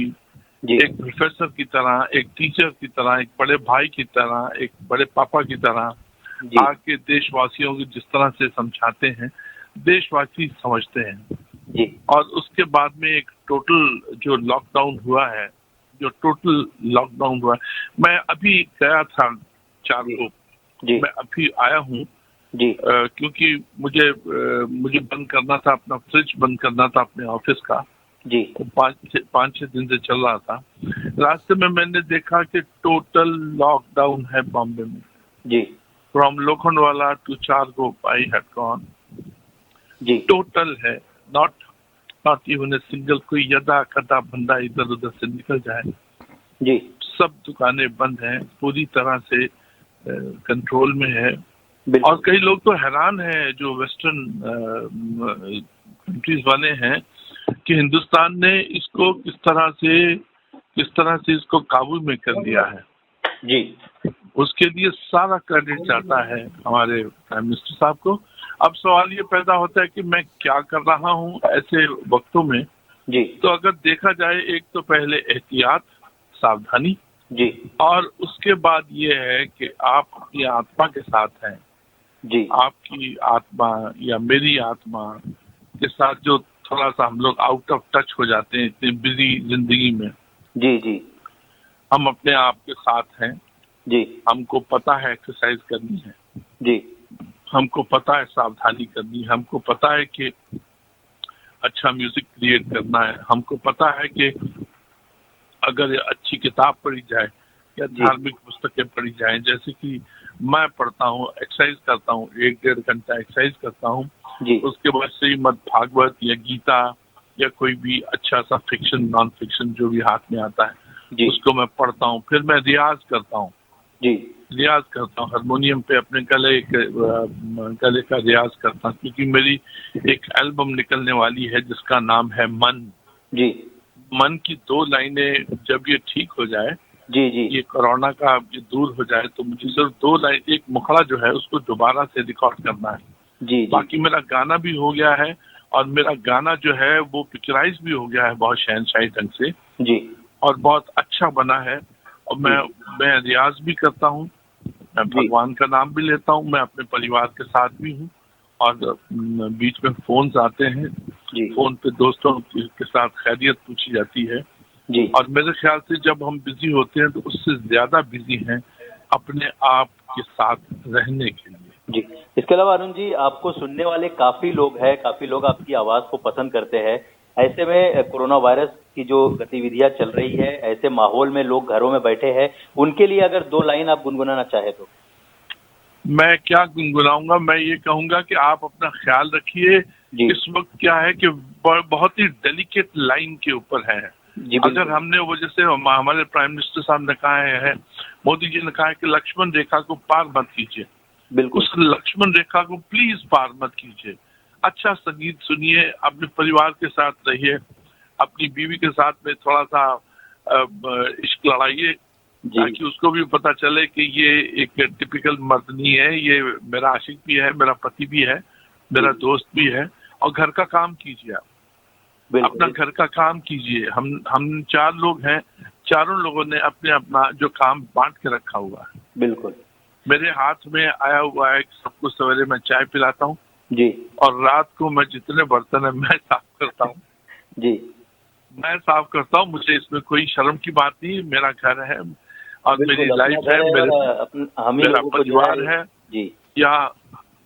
एक प्रोफेसर की तरह, एक टीचर की तरह, एक बड़े भाई की तरह, एक बड़े पापा की तरह आके देशवासियों को जिस तरह से समझाते हैं, देशवासी समझते हैं। और उसके बाद में एक टोटल जो लॉकडाउन हुआ है, मैं अभी गया था 4 को, मैं अभी आया हूँ क्योंकि मुझे बंद करना था, अपना फ्रिज बंद करना था अपने ऑफिस का जी। 5-6 दिन से चल रहा था। रास्ते में मैंने देखा कि टोटल लॉकडाउन है बॉम्बे में जी। From Lokhandwala to Charkop I had gone जी, टोटल है, नॉट इवन ए सिंगल कोई यदा कदा बंदा इधर उधर से निकल जाए जी। सब दुकानें बंद हैं, पूरी तरह से कंट्रोल में है। और कई लोग तो हैरान हैं जो वेस्टर्न कंट्रीज वाले हैं कि हिंदुस्तान ने इसको किस तरह से इसको काबू में कर लिया है जी। उसके लिए सारा क्रेडिट जाता है हमारे प्राइम मिनिस्टर साहब को। अब सवाल ये पैदा होता है कि मैं क्या कर रहा हूँ ऐसे वक्तों में जी। तो अगर देखा जाए, एक तो पहले एहतियात, सावधानी जी, और उसके बाद ये है कि आप अपनी आत्मा के साथ हैं जी। आपकी आत्मा या मेरी आत्मा के साथ जो थोड़ा सा हम लोग आउट ऑफ टच हो जाते हैं इतनी बिजी जिंदगी में जी जी, हम अपने आप के साथ हैं जी। हमको पता है एक्सरसाइज करनी है जी, हमको पता है सावधानी करनी है, हमको पता है कि अच्छा म्यूजिक क्रिएट करना है, हमको पता है कि अगर अच्छी किताब पढ़ी जाए या धार्मिक पुस्तकें पढ़ी जाएं, जैसे कि मैं पढ़ता हूँ, एक्सरसाइज करता हूँ, 1-1.5 घंटा एक्सरसाइज करता हूँ, उसके बाद श्रीमद् भागवत या गीता या कोई भी अच्छा सा फिक्शन, नॉन फिक्शन जो भी हाथ में आता है उसको मैं पढ़ता हूँ। फिर मैं रियाज करता हूँ हारमोनियम पे अपने गले का रियाज करता हूँ, क्योंकि मेरी एक एल्बम निकलने वाली है जिसका नाम है मन जी। मन की 2 लाइनें जब ये ठीक हो जाए जी जी, ये कोरोना का ये दूर हो जाए, तो मुझे सिर्फ 2 लाइन, एक मुखड़ा जो है उसको दोबारा से रिकॉर्ड करना है जी। बाकी मेरा गाना भी हो गया है और मेरा गाना जो है वो पिक्चराइज भी हो गया है बहुत शहनशाही ढंग से जी, और बहुत अच्छा बना है। और मैं रियाज भी करता हूँ, मैं भगवान का नाम भी लेता हूँ, मैं अपने परिवार के साथ भी हूँ, और बीच में फोन्स आते हैं जी। फोन पे दोस्तों के साथ खैरियत पूछी जाती है जी। और मेरे ख्याल से जब हम बिजी होते हैं तो उससे ज्यादा बिजी हैं अपने आप के साथ रहने के लिए जी। इसके अलावा अरुण जी, आपको सुनने वाले काफी लोग हैं, काफी लोग आपकी आवाज को पसंद करते हैं। ऐसे में कोरोना वायरस की जो गतिविधियां चल रही है, ऐसे माहौल में लोग घरों में बैठे हैं, उनके लिए अगर 2 लाइन आप गुनगुनाना चाहे तो? मैं क्या गुनगुनाऊंगा, मैं ये कहूंगा कि आप अपना ख्याल रखिए। इस वक्त क्या है कि बहुत ही डेलिकेट लाइन के ऊपर है। अगर हमने वो, जैसे हमारे प्राइम मिनिस्टर साहब ने कहा है, मोदी जी ने कहा है कि लक्ष्मण रेखा को पार मत कीजिए, बिल्कुल उस लक्ष्मण रेखा को प्लीज पार मत कीजिए। अच्छा संगीत सुनिए, अपने परिवार के साथ रहिए, अपनी बीवी के साथ में थोड़ा सा इश्क लड़ाइए, ताकि उसको भी पता चले कि ये एक टिपिकल मर्द नहीं है, ये मेरा आशिक भी है, मेरा पति भी है, मेरा दोस्त भी है। और घर का काम कीजिए, आप अपना घर का काम कीजिए। हम 4 लोग हैं, चारों लोगों ने अपने अपना जो काम बांट के रखा हुआ है। बिल्कुल मेरे हाथ में आया हुआ है, सबको सवेरे मैं चाय पिलाता हूँ जी, और रात को मैं जितने बर्तन है मैं साफ करता हूँ जी, मैं साफ करता हूँ। मुझे इसमें कोई शर्म की बात नहीं, मेरा घर है और मेरी लाइफ है, मेरा परिवार है जी। या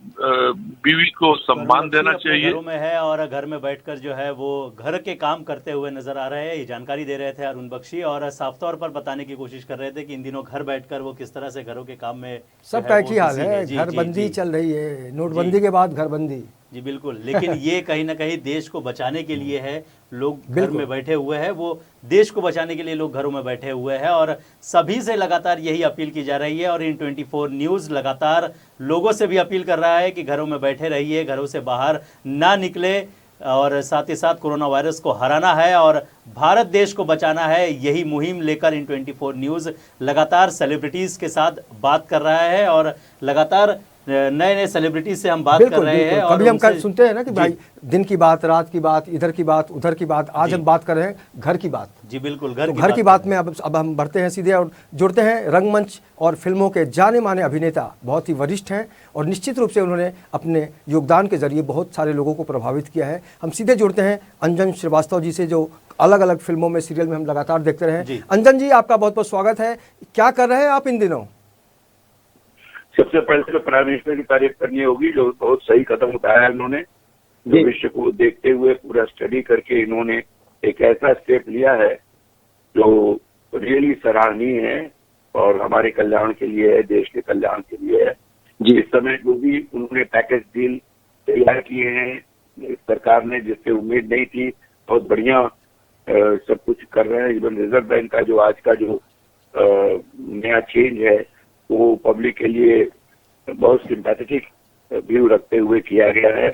बीवी को सम्मान देना चाहिए। घरों में है और घर में बैठकर जो है वो घर के काम करते हुए नजर आ रहे हैं, ये जानकारी दे रहे थे अरुण बख्शी, और साफ तौर पर बताने की कोशिश कर रहे थे कि इन दिनों घर बैठकर वो किस तरह से घरों के काम में सबका एक ही हाल है, घरबंदी चल रही है, नोटबंदी के बाद घरबंदी जी बिल्कुल। लेकिन ये कहीं ना कहीं देश को बचाने के लिए है, लोग घर में बैठे हुए हैं, वो देश को बचाने के लिए लोग घरों में बैठे हुए हैं, और सभी से लगातार यही अपील की जा रही है। और इन 24 न्यूज़ लगातार लोगों से भी अपील कर रहा है कि घरों में बैठे रहिए, घरों से बाहर ना निकले, और साथ ही साथ कोरोना वायरस को हराना है और भारत देश को बचाना है। यही मुहिम लेकर इन 24 न्यूज़ लगातार सेलिब्रिटीज़ के साथ बात कर रहा है और लगातार नए नए सेलिब्रिटी से हम बात कर रहे हैं। कभी हम सुनते हैं ना कि भाई दिन की बात, रात की बात, इधर की बात, उधर की बात। आज हम बात कर रहे हैं घर की बात। जी बिल्कुल, घर की बात में अब हम बढ़ते हैं सीधे और जुड़ते हैं रंगमंच और फिल्मों के जाने माने अभिनेता, बहुत ही वरिष्ठ हैं और निश्चित रूप से उन्होंने अपने योगदान के जरिए बहुत सारे लोगों को प्रभावित किया है। हम सीधे जुड़ते हैं अंजन श्रीवास्तव जी से, जो अलग अलग फिल्मों में, सीरियल में हम लगातार देखते रहे हैं। अंजन जी, आपका बहुत बहुत स्वागत है। क्या कर रहे हैं आप इन दिनों? सबसे पहले तो प्राइम मिनिस्टर की तारीफ करनी होगी, जो बहुत सही कदम उठाया है इन्होंने। भविष्य को देखते हुए पूरा स्टडी करके इन्होंने एक ऐसा स्टेप लिया है जो रियली सराहनीय है और हमारे कल्याण के लिए है, देश के कल्याण के लिए है। इस समय जो भी उन्होंने पैकेज डील तैयार किए हैं सरकार ने, जिससे उम्मीद नहीं थी, बहुत बढ़िया सब कुछ कर रहे हैं। इवन रिजर्व बैंक का जो आज का जो नया चेंज है वो पब्लिक के लिए बहुत सिंपैथेटिक व्यू रखते हुए किया गया है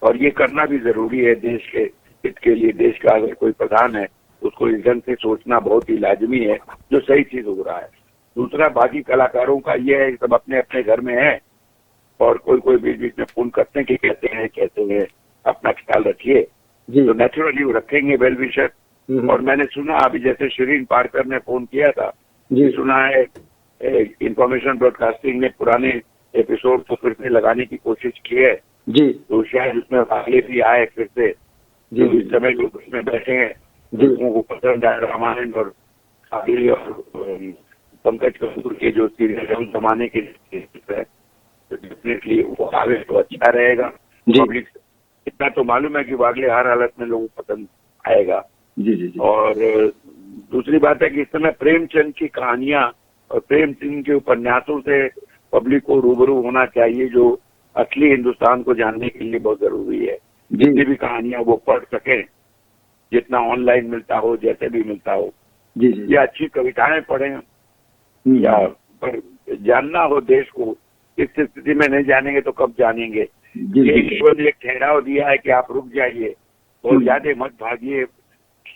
और ये करना भी जरूरी है देश के हित के लिए। देश का अगर कोई प्रधान है उसको इस ढंग से सोचना बहुत ही लाजमी है, जो सही चीज हो रहा है। दूसरा, बाकी कलाकारों का ये है कि सब अपने अपने घर में है और कोई बीच बीच में फोन करते हैं कि कहते हैं अपना ख्याल रखिए, तो नेचुरली वो रखेंगे वेल विशर। और मैंने सुना अभी जैसे शिरीन पारकर ने फोन किया था, सुना है इंफॉर्मेशन ब्रॉडकास्टिंग ने पुराने एपिसोड को फिर से लगाने की कोशिश की है जी, तो शायद उसमें आगे भी आए फिर से। जो इस समय लोग उसमें बैठे हैं लोगों को पसंद आए रामायण और आगे और पंकज कपूर के जो सीरियल है उन जमाने के तो डेफिनेटली वो आगे तो अच्छा रहेगा। पब्लिक इतना तो मालूम है कि वो अगले हर हालत में लोगों को पसंद आएगा। जी। और दूसरी बात है कि इस समय प्रेमचंद की कहानियां और प्रेमचंद के उपन्यासों से पब्लिक को रूबरू होना चाहिए, जो असली हिंदुस्तान को जानने के लिए बहुत जरूरी है। जितनी भी कहानियां वो पढ़ सके, जितना ऑनलाइन मिलता हो, जैसे भी मिलता हो, या अच्छी कविताएं पढ़ें या पर जानना हो देश को। इस स्थिति में नहीं जानेंगे तो कब जानेंगे। ये केवल एक ठहराव दिया है कि आप रुक जाइए और ज्यादा मत भागिए।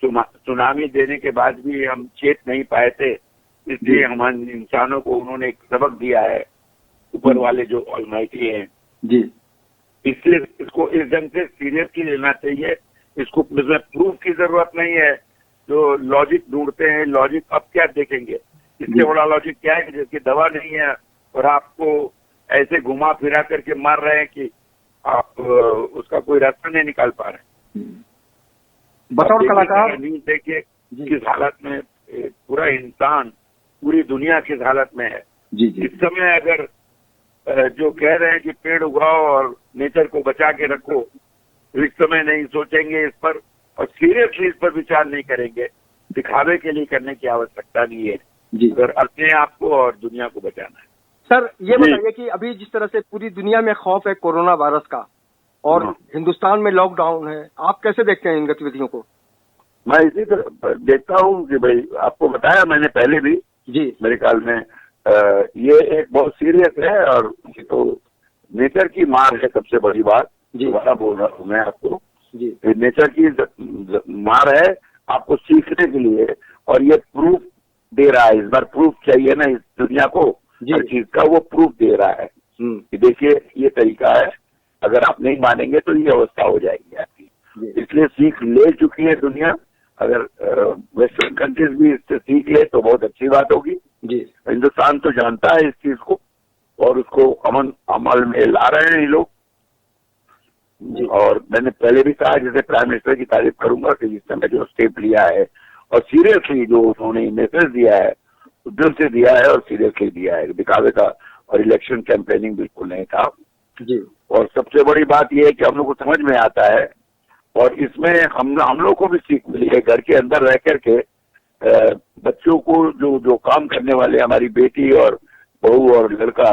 सुनामी देने के बाद भी हम चेत नहीं पाए थे, इसलिए हम इंसानों को उन्होंने एक सबक दिया है, ऊपर वाले जो ऑलमाइटी हैं जी। इसलिए इसको इस ढंग से सीरियसली लेना चाहिए। इसको इसमें प्रूफ की जरूरत नहीं है। जो लॉजिक ढूंढते हैं, लॉजिक अब क्या देखेंगे, इससे बड़ा लॉजिक क्या है कि जिसकी दवा नहीं है और आपको ऐसे घुमा फिरा करके मार रहे हैं कि आप उसका कोई रास्ता नहीं निकाल पा रहे। बतौर कलाकार न्यूज देखिए किस हालत में पूरा इंसान, पूरी दुनिया किस हालत में है। इस समय अगर जो कह रहे हैं कि पेड़ उगाओ और नेचर को बचा के रखो, इस समय नहीं सोचेंगे इस पर और सीरियसली इस पर विचार नहीं करेंगे, दिखावे के लिए करने की आवश्यकता नहीं है, अगर अपने आप को और दुनिया को बचाना है। सर ये बताइए कि अभी जिस तरह से पूरी दुनिया में खौफ है कोरोना वायरस का और हिंदुस्तान में लॉकडाउन है, आप कैसे देखते हैं इन गतिविधियों को? मैं इसी तरह देखता हूँ कि भाई आपको बताया मैंने पहले भी जी, मेरे ख्याल में ये एक बहुत सीरियस है और ये तो नेचर की मार है। सबसे बड़ी बात दोबारा बोल रहा हूँ मैं आपको जी, नेचर की मार है आपको सीखने के लिए और ये प्रूफ दे रहा है। इस बार प्रूफ चाहिए ना इस दुनिया को, हर चीज का वो प्रूफ दे रहा है कि देखिए ये तरीका है, अगर आप नहीं मानेंगे तो ये अवस्था हो जाएगी आपकी। इसलिए सीख ले चुकी है दुनिया। अगर वेस्टर्न कंट्रीज भी इससे सीख ले तो बहुत अच्छी बात होगी जी। हिंदुस्तान तो जानता है इस चीज को और उसको अमल में ला रहे हैं ये लोग। और मैंने पहले भी कहा, जैसे प्राइम मिनिस्टर की तारीफ करूंगा कि जिस समय जो स्टेप लिया है और सीरियसली जो उन्होंने मैसेज दिया है, दिल से दिया है और सीरियसली दिया है, दिखावे का और इलेक्शन कैंपेनिंग बिल्कुल नहीं था जी। और सबसे बड़ी बात यह है कि हम लोग को समझ में आता है और इसमें हम लोग को भी सीख मिली है। घर के अंदर रह करके बच्चों को जो काम करने वाले हमारी बेटी और बहू और लड़का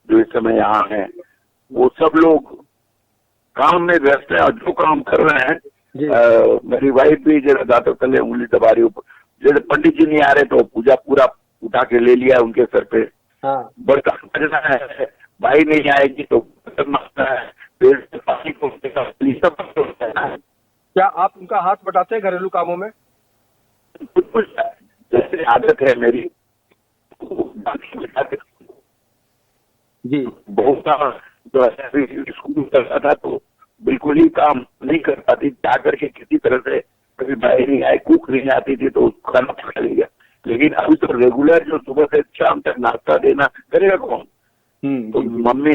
जो इस समय यहाँ हैं, वो सब लोग काम में व्यस्त है और जो काम कर रहे हैं, मेरी वाइफ भी जरा दांतों तले उंगली दबा रही, जैसे पंडित जी नहीं आ रहे तो पूजा पूरा उठा के ले लिया उनके सर पे। बर्तन करना है, भाई नहीं आएगी तो बर्तन मांगना है, पेड़ से पानी को क्या आप उनका हाथ बटाते हैं घरेलू कामों में? कुछ जैसे आदत है मेरी। जी बहुत सा जो है स्कूल करता था तो बिल्कुल ही काम नहीं कर पाती, जाकर के किसी तरह से कभी बाहर नहीं आए, कुक नहीं आती थी तो खाना पका लिया। लेकिन अभी तो रेगुलर जो सुबह से शाम तक नाश्ता देना करेगा कौन? तो मम्मी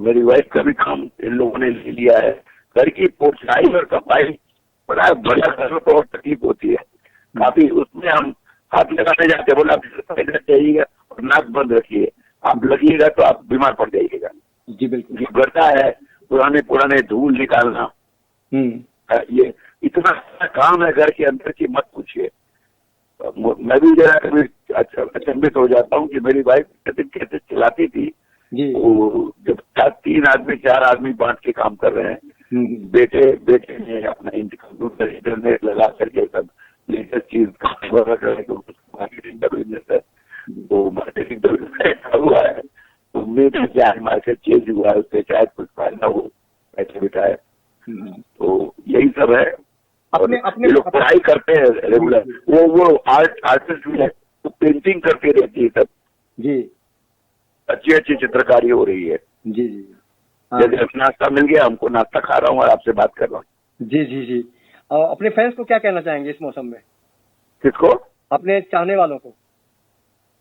मेरी वाइफ का भी काम इन लोगों ने ले लिया है। घर की पोछाई और सफाई बड़ा घर में बहुत तकलीफ होती है काफी, उसमें हम हाथ लगाने जाते, बोला पैदल जाइएगा और नाक बंद रखिए, आप लगिएगा तो आप बीमार पड़ जाइएगा। जी बिल्कुल। गड्ढा है, पुराने धूल निकालना, ये इतना काम है घर के अंदर की मत पूछिए। मैं भी जरा कभी अचंभित हो जाता हूँ कि मेरी वाइफ कैसे चलाती थी। वो जब 3 आदमी 4 आदमी बांट के काम कर रहे हैं, बेटे ने अपना कंप्यूटर इंटरनेट लगा करके सब लेटेस्ट चीज मार्केटिंग का बिजनेस है, वो मार्केटिंग का बिजनेस हुआ है, उम्मीद है कि मार्केट चेंज हुआ है, उससे शायद कुछ फायदा हो, पैसे बिठाए। तो यही सब है। अपने लोग पढ़ाई करते हैं रेगुलर, वो आर्टिस्ट भी है, तो पेंटिंग करते रहती है सब जी, अच्छी चित्रकारी हो रही है जी जी। जैसे नाश्ता मिल गया, हमको नाश्ता खा रहा हूँ और आपसे बात कर रहा हूँ। जी जी जी। अपने फैंस को क्या कहना चाहेंगे इस मौसम में? किसको? अपने चाहने वालों को।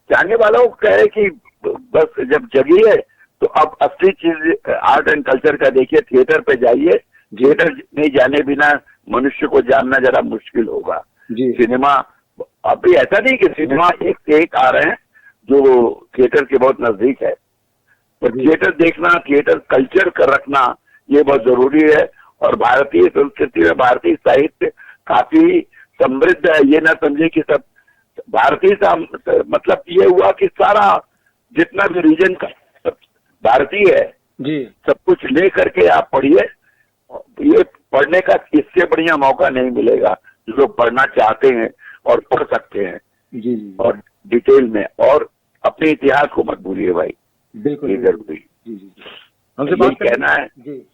चाहने वालों को कहे कि बस जब जगी है तो अब असली चीज आर्ट एंड कल्चर का देखिए, थिएटर पे जाइए, थिएटर नहीं जाने बिना मनुष्य को जानना जरा मुश्किल होगा। सिनेमा अभी ऐसा नहीं कि सिनेमा एक से एक आ रहे हैं जो थिएटर के बहुत नजदीक है, पर थिएटर देखना, थिएटर कल्चर कर रखना ये बहुत जरूरी है। और भारतीय संस्कृति में भारतीय साहित्य काफी समृद्ध है। ये ना समझे कि सब भारतीय मतलब ये हुआ कि सारा जितना भी रीजन का भारतीय है जी, सब कुछ ले करके आप पढ़िए। ये पढ़ने का इससे बढ़िया मौका नहीं मिलेगा। जो लोग पढ़ना चाहते हैं और पढ़ सकते हैं जी, और डिटेल में, और अपने इतिहास को मत भूलिए भाई, बिल्कुल जरूरी। हमसे बात कहना है जी,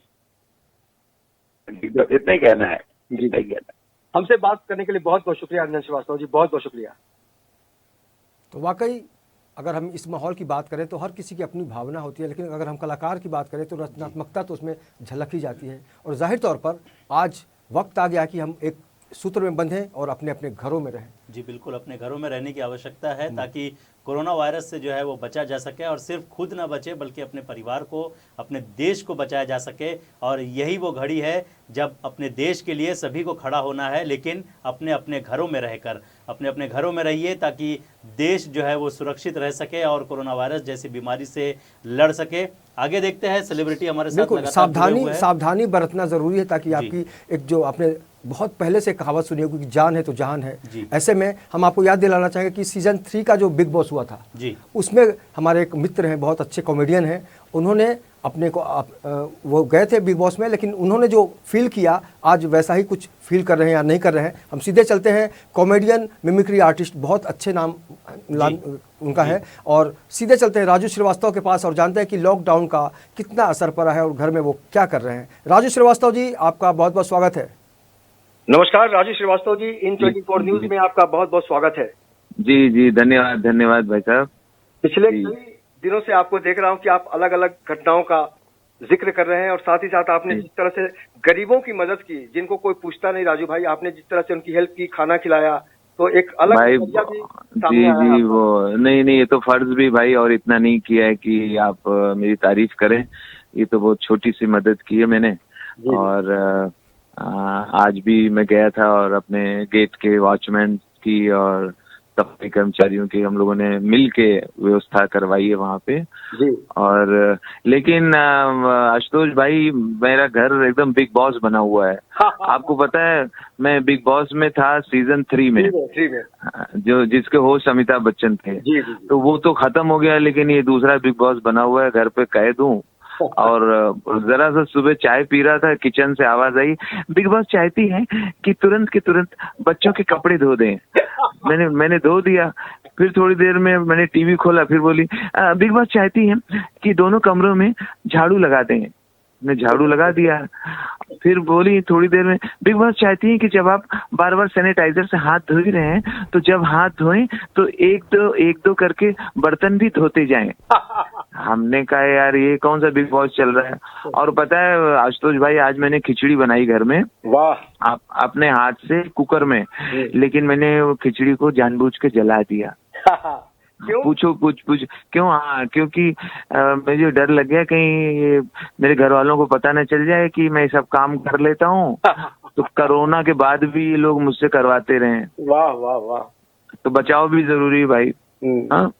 इतना ही कहना है जी, इतना ही कहना है। हमसे बात करने के लिए बहुत बहुत शुक्रिया अभिनंदन श्रीवास्तव जी, बहुत बहुत शुक्रिया। तो वाकई अगर हम इस माहौल की बात करें तो हर किसी की अपनी भावना होती है, लेकिन अगर हम कलाकार की बात करें तो रचनात्मकता तो उसमें झलक ही जाती है। और जाहिर तौर पर आज वक्त आ गया कि हम एक सूत्र में बंधें और अपने अपने घरों में रहें। जी बिल्कुल, अपने घरों में रहने की आवश्यकता है ताकि कोरोना वायरस से जो है वो बचा जा सके, और सिर्फ खुद ना बचे बल्कि अपने परिवार को, अपने देश को बचाया जा सके। और यही वो घड़ी है जब अपने देश के लिए सभी को खड़ा होना है, लेकिन अपने अपने घरों में रहकर, अपने अपने घरों में रहिए ताकि देश जो है वो सुरक्षित रह सके और कोरोना वायरस जैसी बीमारी से लड़ सके। आगे देखते हैं, सेलिब्रिटी हमारे साथ सावधानी बरतना जरूरी है ताकि आपकी एक जो आपने बहुत पहले से कहावत सुनी होगी कि जान है तो जहान है। ऐसे में हम आपको याद दिलाना चाहेंगे कि सीजन 3 का जो बिग बॉस हुआ था जी, उसमें हमारे एक मित्र हैं, बहुत अच्छे कॉमेडियन हैं, उन्होंने अपने को वो गए थे बिग बॉस में, लेकिन उन्होंने जो फील किया आज वैसा ही कुछ फील कर रहे हैं या नहीं कर रहे हैं। हम सीधे चलते हैं, कॉमेडियन, मिमिक्री आर्टिस्ट, बहुत अच्छे नाम उनका है, और सीधे चलते हैं राजू श्रीवास्तव के पास और जानते हैं कि लॉकडाउन का कितना असर पड़ा है और घर में वो क्या कर रहे हैं। राजू श्रीवास्तव जी, आपका बहुत बहुत स्वागत है। नमस्कार राजू श्रीवास्तव जी, इन 24 न्यूज में आपका बहुत बहुत स्वागत है। जी जी, धन्यवाद भाई साहब। पिछले कई दिनों से आपको देख रहा हूं कि आप अलग अलग घटनाओं का जिक्र कर रहे हैं, और साथ ही साथ आपने जिस तरह से गरीबों की मदद की, जिनको कोई पूछता नहीं राजू भाई, आपने जिस तरह से उनकी हेल्प की, खाना खिलाया, तो एक अलग भाई जी वो नहीं, ये तो फर्ज भी भाई, और इतना नहीं किया है कि आप मेरी तारीफ करें। ये तो बहुत छोटी सी मदद की है मैंने। और आज भी मैं गया था और अपने गेट के वॉचमैन की और सफाई कर्मचारियों की हम लोगों ने मिल के व्यवस्था करवाई है वहाँ पे। और लेकिन आशुतोष भाई, मेरा घर एकदम बिग बॉस बना हुआ है। आपको पता है मैं बिग बॉस में था सीजन 3 में, जो जिसके होस्ट अमिताभ बच्चन थे। तो वो तो खत्म हो गया, लेकिन ये दूसरा बिग बॉस बना हुआ है, घर पे कैद हूँ। और जरा सा सुबह चाय पी रहा था, किचन से आवाज आई, बिग बॉस चाहती है कि तुरंत के तुरंत बच्चों के कपड़े धो दें। मैंने धो दिया। फिर थोड़ी देर में मैंने टीवी खोला, फिर बोली बिग बॉस चाहती है कि दोनों कमरों में झाड़ू लगा दें। मैं झाड़ू लगा दिया। फिर बोली थोड़ी देर में, बिग बॉस चाहती है कि जब आप बार बार सैनिटाइजर से हाथ धो ही रहे हैं तो जब हाथ धोएं तो एक दो करके बर्तन भी धोते जाएं। हमने कहा यार ये कौन सा बिग बॉस चल रहा है। और पता है आशुतोष भाई, आज मैंने खिचड़ी बनाई घर में। वाह। अपने हाथ से कुकर में, लेकिन मैंने वो खिचड़ी को जानबूझ के जला दिया। क्यों? पूछ क्यों? हाँ, क्योंकि मुझे डर लग गया कहीं ये मेरे घर वालों को पता न चल जाए कि मैं सब काम कर लेता हूँ। तो कोरोना के बाद भी ये लोग मुझसे करवाते रहे। वाह वाह वाह। तो बचाव भी जरूरी है भाई। हाँ,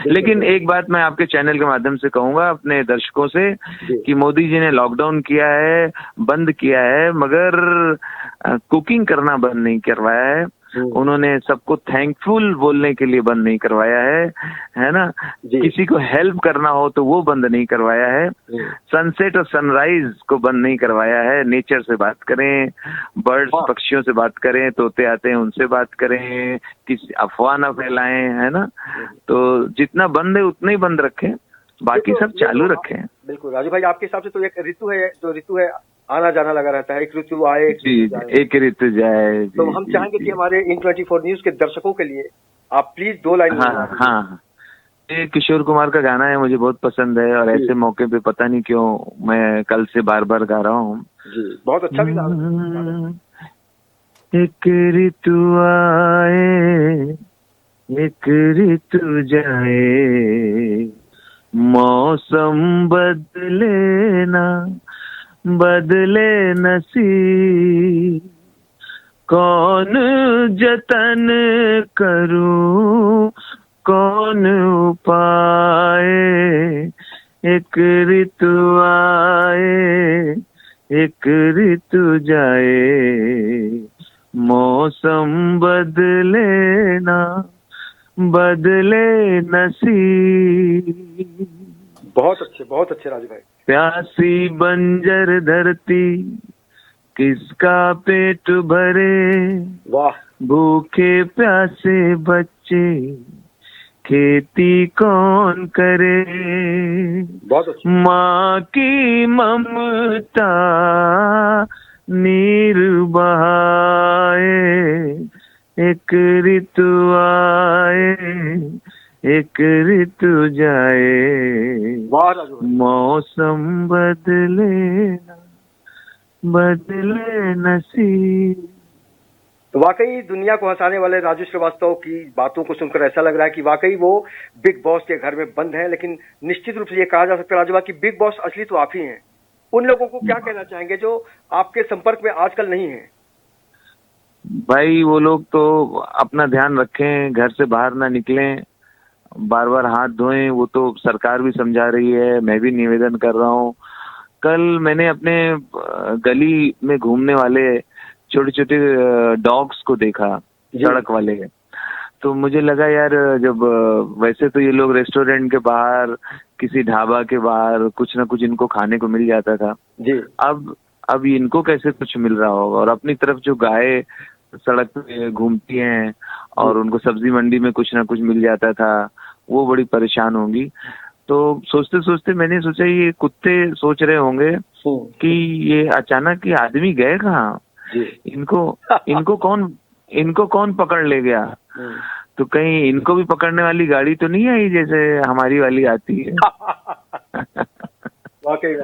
लेकिन एक बात मैं आपके चैनल के माध्यम से कहूंगा अपने दर्शकों से कि मोदी जी ने लॉकडाउन किया है, बंद किया है, मगर कुकिंग करना बंद नहीं करवाया है। उन्होंने सबको थैंकफुल बोलने के लिए बंद नहीं करवाया है ना। किसी को हेल्प करना हो तो वो बंद नहीं करवाया है। सनसेट और सनराइज को बंद नहीं करवाया है। नेचर से बात करें, बर्ड्स पक्षियों से बात करें, तोते आते हैं उनसे बात करें, किसी अफवाह ना फैलाएं, है ना। तो जितना बंद है उतना ही बंद रखें, बाकी सब चालू रखें। बिल्कुल राजू भाई, आपके हिसाब से तो एक ऋतु है, जो ऋतु है आना जाना लगा रहता है। एक ऋतु आए, एक ऋतु जाए। तो हम चाहेंगे कि हमारे In24 न्यूज के दर्शकों के लिए आप प्लीज 2 लाइन। हाँ, ये किशोर कुमार का गाना है, मुझे बहुत पसंद है। और ऐसे मौके पे पता नहीं क्यों मैं कल से बार बार गा रहा हूँ। बहुत अच्छा भी गाना। एक ऋतु आए, एक ऋतु जाए, मौसम बदले ना बदले नसीब, कौन जतन करूं कौन उपाय, एक ऋतु आए एक ऋतु जाए, मौसम बदले ना बदले नसीब। बहुत अच्छे राजू भाई। प्यासी बंजर धरती किसका पेट भरे, वाह। भूखे प्यासे बच्चे खेती कौन करे, बहुत अच्छा। माँ की ममता नीर बहाए, एक ऋतु आए एक ऋतु जाए, मौसम बदले ना बदले नसीब। तो वाकई दुनिया को हंसाने वाले राजू श्रीवास्तव की बातों को सुनकर ऐसा लग रहा है कि वाकई वो बिग बॉस के घर में बंद हैं। लेकिन निश्चित रूप से ये कहा जा सकता है राजू भाई कि बिग बॉस असली तो आप ही हैं। उन लोगों को क्या कहना चाहेंगे जो आपके संपर्क में आजकल नहीं है? भाई वो लोग तो अपना ध्यान रखें, घर से बाहर ना निकलें, बार बार हाथ धोएं। वो तो सरकार भी समझा रही है, मैं भी निवेदन कर रहा हूँ। कल मैंने अपने गली में घूमने वाले छोटे छोटे डॉग्स को देखा, सड़क वाले। तो मुझे लगा यार, जब वैसे तो ये लोग रेस्टोरेंट के बाहर, किसी ढाबा के बाहर कुछ ना कुछ इनको खाने को मिल जाता था जी। अब इनको कैसे कुछ मिल रहा होगा। और अपनी तरफ जो गाय सड़क पे घूमती हैं और उनको सब्जी मंडी में कुछ ना कुछ मिल जाता था, वो बड़ी परेशान होंगी। तो सोचते सोचते मैंने सोचा ये कुत्ते सोच रहे होंगे कि ये अचानक ये आदमी गए कहाँ, इनको कौन पकड़ ले गया। तो कहीं इनको भी पकड़ने वाली गाड़ी तो नहीं आई जैसे हमारी वाली आती है। वाकई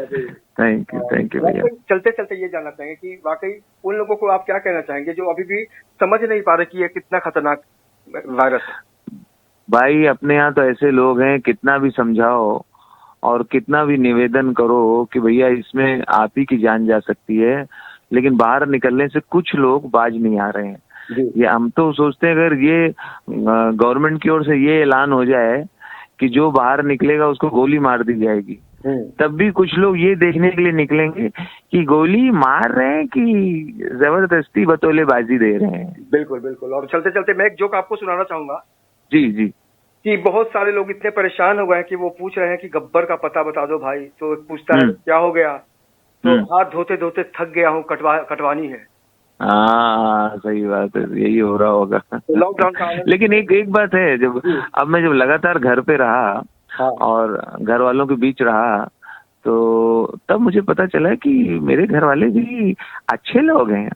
थैंक यू भैया। चलते चलते ये जानना चाहेंगे कि वाकई उन लोगों को आप क्या कहना चाहेंगे जो अभी भी समझ नहीं पा रहे कि ये कितना खतरनाक वायरस है? भाई अपने यहाँ तो ऐसे लोग हैं, कितना भी समझाओ और कितना भी निवेदन करो कि भैया इसमें आप ही की जान जा सकती है, लेकिन बाहर निकलने से कुछ लोग बाज नहीं आ रहे हैं। ये हम तो सोचते हैं अगर ये गवर्नमेंट की ओर से ये ऐलान हो जाए कि जो बाहर निकलेगा उसको गोली मार दी जाएगी, तब भी कुछ लोग ये देखने के लिए निकलेंगे कि गोली मार रहे हैं कि जबरदस्ती बतौलेबाजी दे रहे हैं। बिल्कुल बिल्कुल। और चलते चलते मैं एक जोक आपको सुनाना चाहूंगा। जी कि बहुत सारे लोग इतने परेशान हो गए हैं कि वो पूछ रहे हैं कि गब्बर का पता बता दो भाई। तो पूछता है क्या हो गया, तो हाथ धोते धोते थक गया हूँ, कटवानी है। हाँ सही बात है, यही हो रहा होगा लॉकडाउन का। लेकिन एक बात है, जब अब मैं जब लगातार घर पे रहा और घर वालों के बीच रहा, तो तब मुझे पता चला कि मेरे घर वाले भी अच्छे लोग हैं।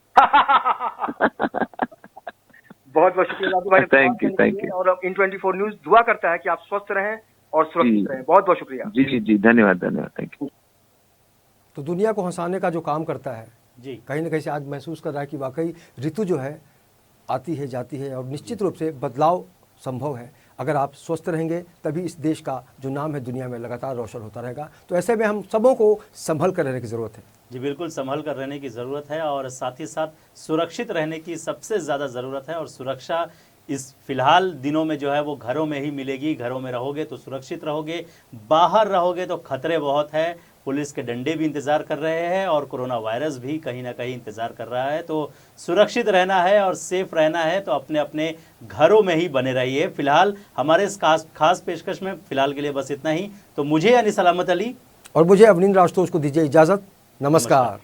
बहुत बहुत शुक्रिया राजू भाई। Thank you. और In24 न्यूज दुआ करता है कि आप स्वस्थ रहें और सुरक्षित रहें। बहुत बहुत शुक्रिया। जी जी, धन्यवाद धन्यवाद, थैंक यू। तो दुनिया को हंसाने का जो काम करता है जी, कहीं ना कहीं से आज महसूस कर रहा है कि वाकई ऋतु जो है आती है जाती है और निश्चित रूप से बदलाव संभव है। अगर आप स्वस्थ रहेंगे तभी इस देश का जो नाम है दुनिया में लगातार रोशन होता रहेगा। तो ऐसे में हम सबों को संभल कर रहने की ज़रूरत है। जी बिल्कुल, संभल कर रहने की ज़रूरत है और साथ ही साथ सुरक्षित रहने की सबसे ज़्यादा ज़रूरत है। और सुरक्षा इस फिलहाल दिनों में जो है वो घरों में ही मिलेगी। घरों में रहोगे तो सुरक्षित रहोगे, बाहर रहोगे तो खतरे बहुत है। पुलिस के डंडे भी इंतज़ार कर रहे हैं और कोरोना वायरस भी कहीं ना कहीं इंतज़ार कर रहा है। तो सुरक्षित रहना है और सेफ रहना है तो अपने अपने घरों में ही बने रहिए। फिलहाल हमारे इस खास पेशकश में फिलहाल के लिए बस इतना ही। तो मुझे यानी सलामत अली और मुझे अवनींद्र आशुतोष को दीजिए इजाज़त। नमस्कार।